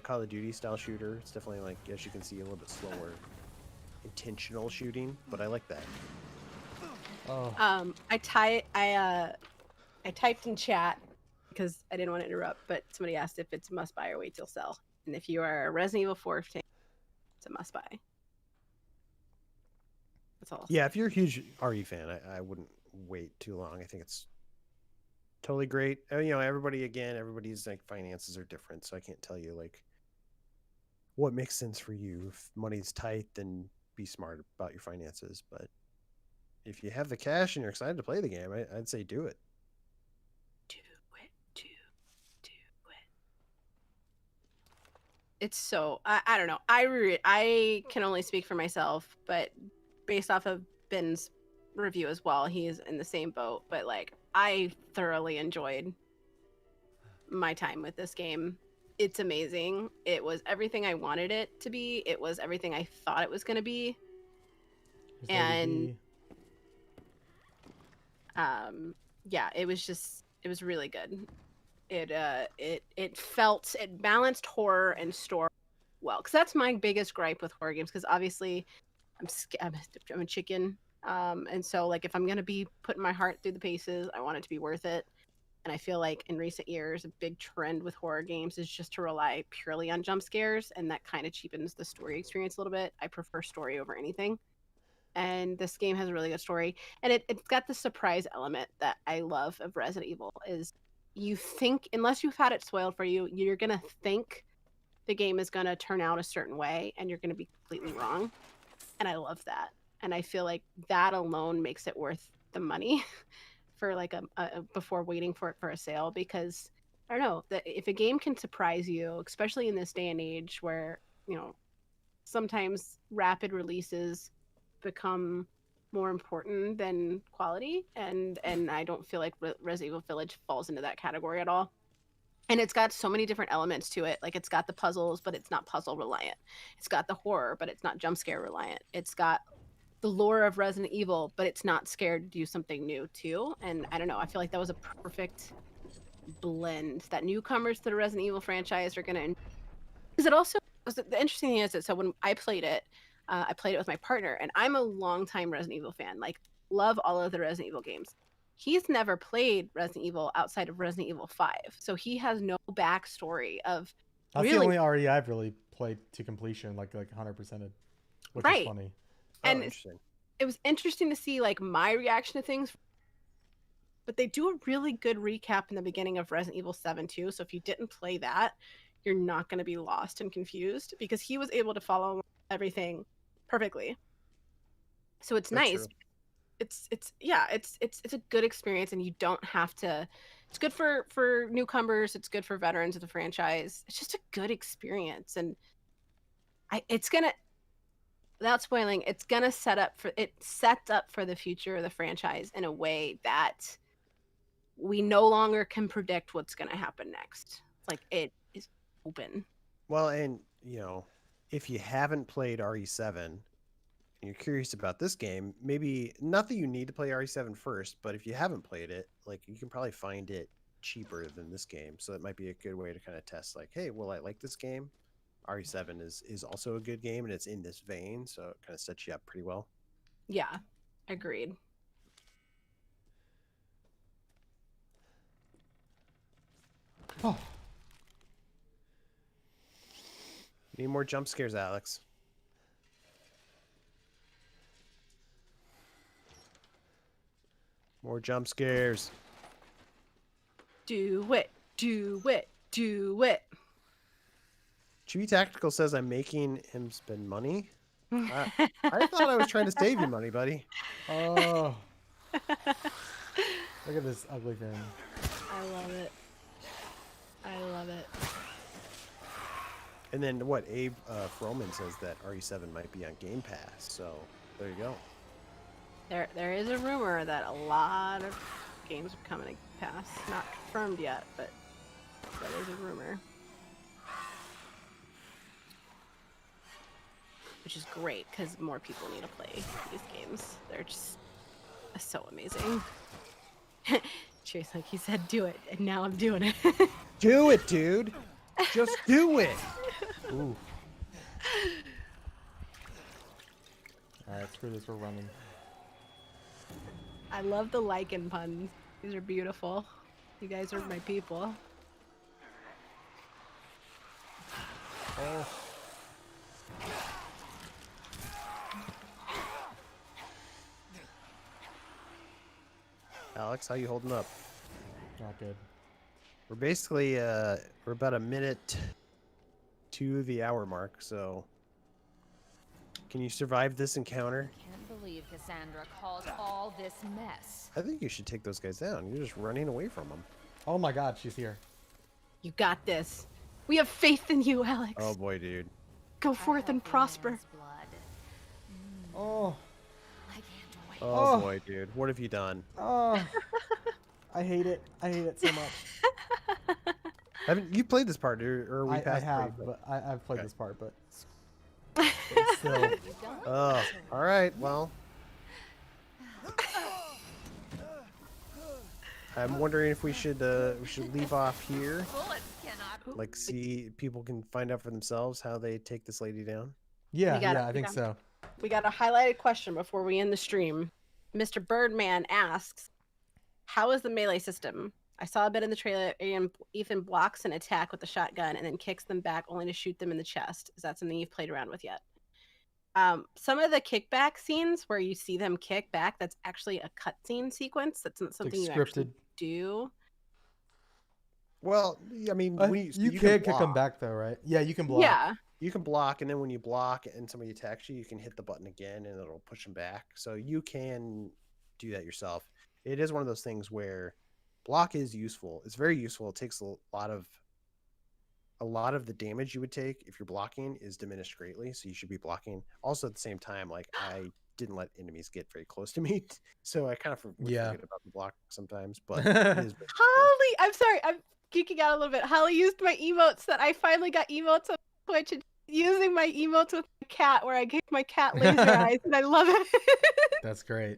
Call of Duty style shooter. It's definitely, like, as you can see, a little bit slower, intentional shooting, but I like that. Oh. I typed in chat because I didn't want to interrupt, but somebody asked if it's must buy or wait till sell. And if you are a Resident Evil 4 fan, it's a must buy. That's all. Yeah, if you're a huge RE fan, I wouldn't wait too long. I think it's totally great. Everybody's like finances are different, so I can't tell you like what makes sense for you. If money's tight, then be smart about your finances. But if you have the cash and you're excited to play the game, I'd say do it. Do it. It's so I don't know. I can only speak for myself, but based off of Ben's review as well, he is in the same boat. But like, I thoroughly enjoyed my time with this game. It's amazing. It was everything I wanted it to be. It was everything I thought it was going to be. And yeah, it was really good. It balanced horror and story well, because that's my biggest gripe with horror games, because obviously I'm a chicken, and so like if I'm gonna be putting my heart through the paces, I want it to be worth it. And I feel like in recent years a big trend with horror games is just to rely purely on jump scares, and that kind of cheapens the story experience a little bit. I prefer story over anything, and this game has a really good story, and it's got the surprise element that I love of Resident Evil. Is you think, unless you've had it spoiled for you, you're gonna think the game is gonna turn out a certain way, and you're gonna be completely wrong. And I love that, and I feel like that alone makes it worth the money for like a before waiting for it for a sale. Because I don't know, that if a game can surprise you, especially in this day and age where sometimes rapid releases become more important than quality, and I don't feel like Resident Evil Village falls into that category at all. And it's got so many different elements to it. Like, it's got the puzzles, but it's not puzzle reliant. It's got the horror, but it's not jump scare reliant. It's got the lore of Resident Evil, but it's not scared to do something new too. And I don't know, I feel like that was a perfect blend that newcomers to the Resident Evil franchise are going to, because it also, the interesting thing is that, so when I played it with my partner, and I'm a longtime Resident Evil fan, like love all of the Resident Evil games. He's never played Resident Evil outside of Resident Evil 5, so he has no backstory of. That's the only RE I've really played to completion, like 100%ed, which is funny. And it was interesting to see like my reaction to things. But they do a really good recap in the beginning of Resident Evil 7 too. So if you didn't play that, you're not going to be lost and confused, because he was able to follow everything perfectly. So it's nice. it's a good experience, and you don't have to. It's good for newcomers. It's good for veterans of the franchise. It's just a good experience, and it's gonna, without spoiling, it's gonna sets up for the future of the franchise in a way that we no longer can predict what's gonna happen next. It's like it is open. Well, and if you haven't played RE7 and you're curious about this game, maybe not that you need to play RE7 first, but if you haven't played it, like you can probably find it cheaper than this game. So that might be a good way to kind of test, like, hey, will I like this game? RE7 is also a good game, and it's in this vein, so it kind of sets you up pretty well. Yeah, agreed. Oh. Need more jump scares, Alex. More jump scares. Do it, do it, do it. Chibi Tactical says I'm making him spend money. I thought I was trying to save you money, buddy. Oh. Look at this ugly thing. I love it. I love it. And then what? Abe Froman says that RE7 might be on Game Pass. So there you go. There is a rumor that a lot of games are coming to pass. Not confirmed yet, but that is a rumor. Which is great, because more people need to play these games. They're just so amazing. Chase, like he said, do it, and now I'm doing it. Do it, dude. Just do it. Ooh. Alright, screw this, we're running. I love the lichen puns. These are beautiful. You guys are my people. Oh. Alex, how you holding up? Not good. We're basically we're about a minute to the hour mark, so can you survive this encounter? Can't believe Cassandra caused all this mess. I think you should take those guys down. You're just running away from them. Oh my god, she's here. You got this. We have faith in you, Alex. Oh boy, dude. Go forth and prosper. Oh. I can't wait. Oh Oh. boy, dude. What have you done? Oh. I hate it. I hate it so much. Haven't you played this part, or are we I past have, three? but I've played Okay. this part, but it's still. Oh, all right. Well, I'm wondering if we should leave off here. Bullets cannot. Like, see, people can find out for themselves how they take this lady down. Yeah, We got it, I we think got so. We got a highlighted question before we end the stream. Mr. Birdman asks, how is the melee system? I saw a bit in the trailer. Ethan blocks an attack with a shotgun and then kicks them back only to shoot them in the chest. Is that something you've played around with yet? Some of the kickback scenes where you see them kick back, that's actually a cutscene sequence. That's not something you actually scripted. do. Well, I mean, You can kick them back though, right? Yeah, you can block. Yeah. You can block, and then when you block and somebody attacks you, you can hit the button again, and it'll push them back. So you can do that yourself. It is one of those things where block is useful. It's very useful. It takes a lot of the damage you would take if you're blocking is diminished greatly. So you should be blocking. Also, at the same time, like I didn't let enemies get very close to me, so I kind of forget about the block sometimes. But it is very Holly, I'm sorry, I'm geeking out a little bit. Holly used my emotes that I finally got emotes on Twitch, and using my emotes with my cat, where I gave my cat laser eyes, and I love it. That's great.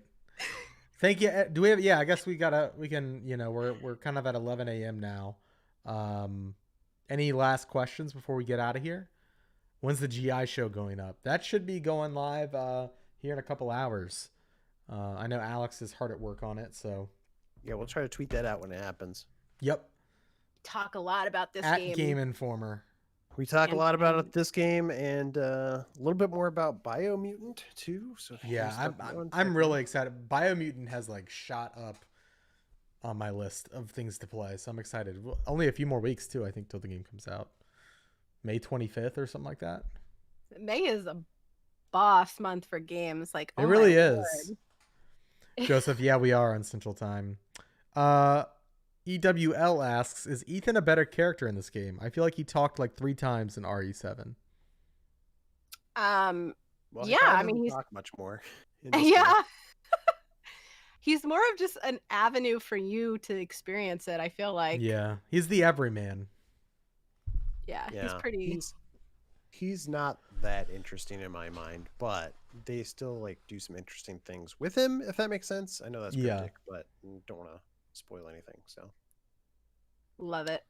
Thank you. Do we have? Yeah, I guess we can. We're kind of at 11 a.m. now. Any last questions before we get out of here? When's the GI show going up? That should be going live here in a couple hours. I know Alex is hard at work on it, so yeah, we'll try to tweet that out when it happens. Yep. Talk a lot about this At game. Game Informer. We talk a lot about this game and a little bit more about Biomutant too. So if you Yeah, want to I'm really excited. Biomutant has like shot up on my list of things to play, so I'm excited. Only a few more weeks too, I think, till the game comes out. May 25th or something like that. May is a boss month for games. Like, It oh really my is. Lord. Joseph, yeah, we are on Central Time. EWL asks, is Ethan a better character in this game? I feel like he talked like 3 times in RE7. Well, he Yeah, probably I doesn't mean, he's talk much more. in this game. yeah. He's more of just an avenue for you to experience it. I feel like. Yeah, he's the everyman. Yeah, Yeah, he's pretty. He's not that interesting in my mind, but they still like do some interesting things with him, if that makes sense. I know that's Yeah. cryptic, but don't want to spoil anything. So Love it.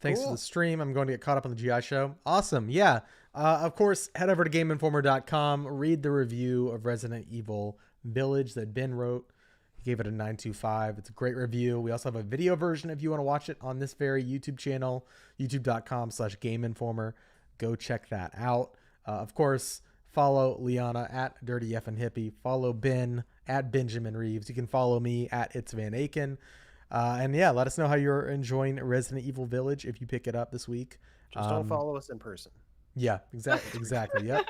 Thanks for Cool. the stream. I'm going to get caught up on the GI show. Awesome. Yeah. Of course, head over to GameInformer.com. Read the review of Resident Evil Village that Ben wrote. He gave it a 925. It's a great review. We also have a video version if you want to watch it on this very YouTube channel, youtube.com/GameInformer. Go check that out. Of course, follow Liana at Dirty Effin' Hippie. Follow Ben at Benjamin Reeves. You can follow me at It's Van Aken. And yeah, let us know how you're enjoying Resident Evil Village if you pick it up this week. just don't follow us in person. Yeah, exactly. Yep.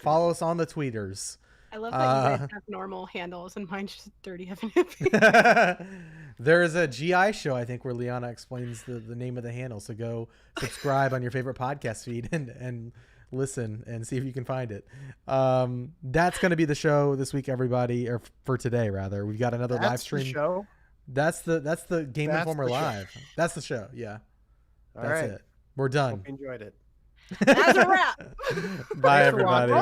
Follow us on the tweeters. I love that you guys have normal handles and mine's just dirty heaven hippie. There's a GI show, I think, where Liana explains the name of the handle. So go subscribe on your favorite podcast feed and listen and see if you can find it. That's going to be the show this week, everybody, or for today, rather. We've got another live stream. The show. That's the Game That's Informer the show. Live. That's the show. Yeah. All That's right. it. We're done. Hope you enjoyed it. That's a wrap. Bye, Thanks for watching. everybody.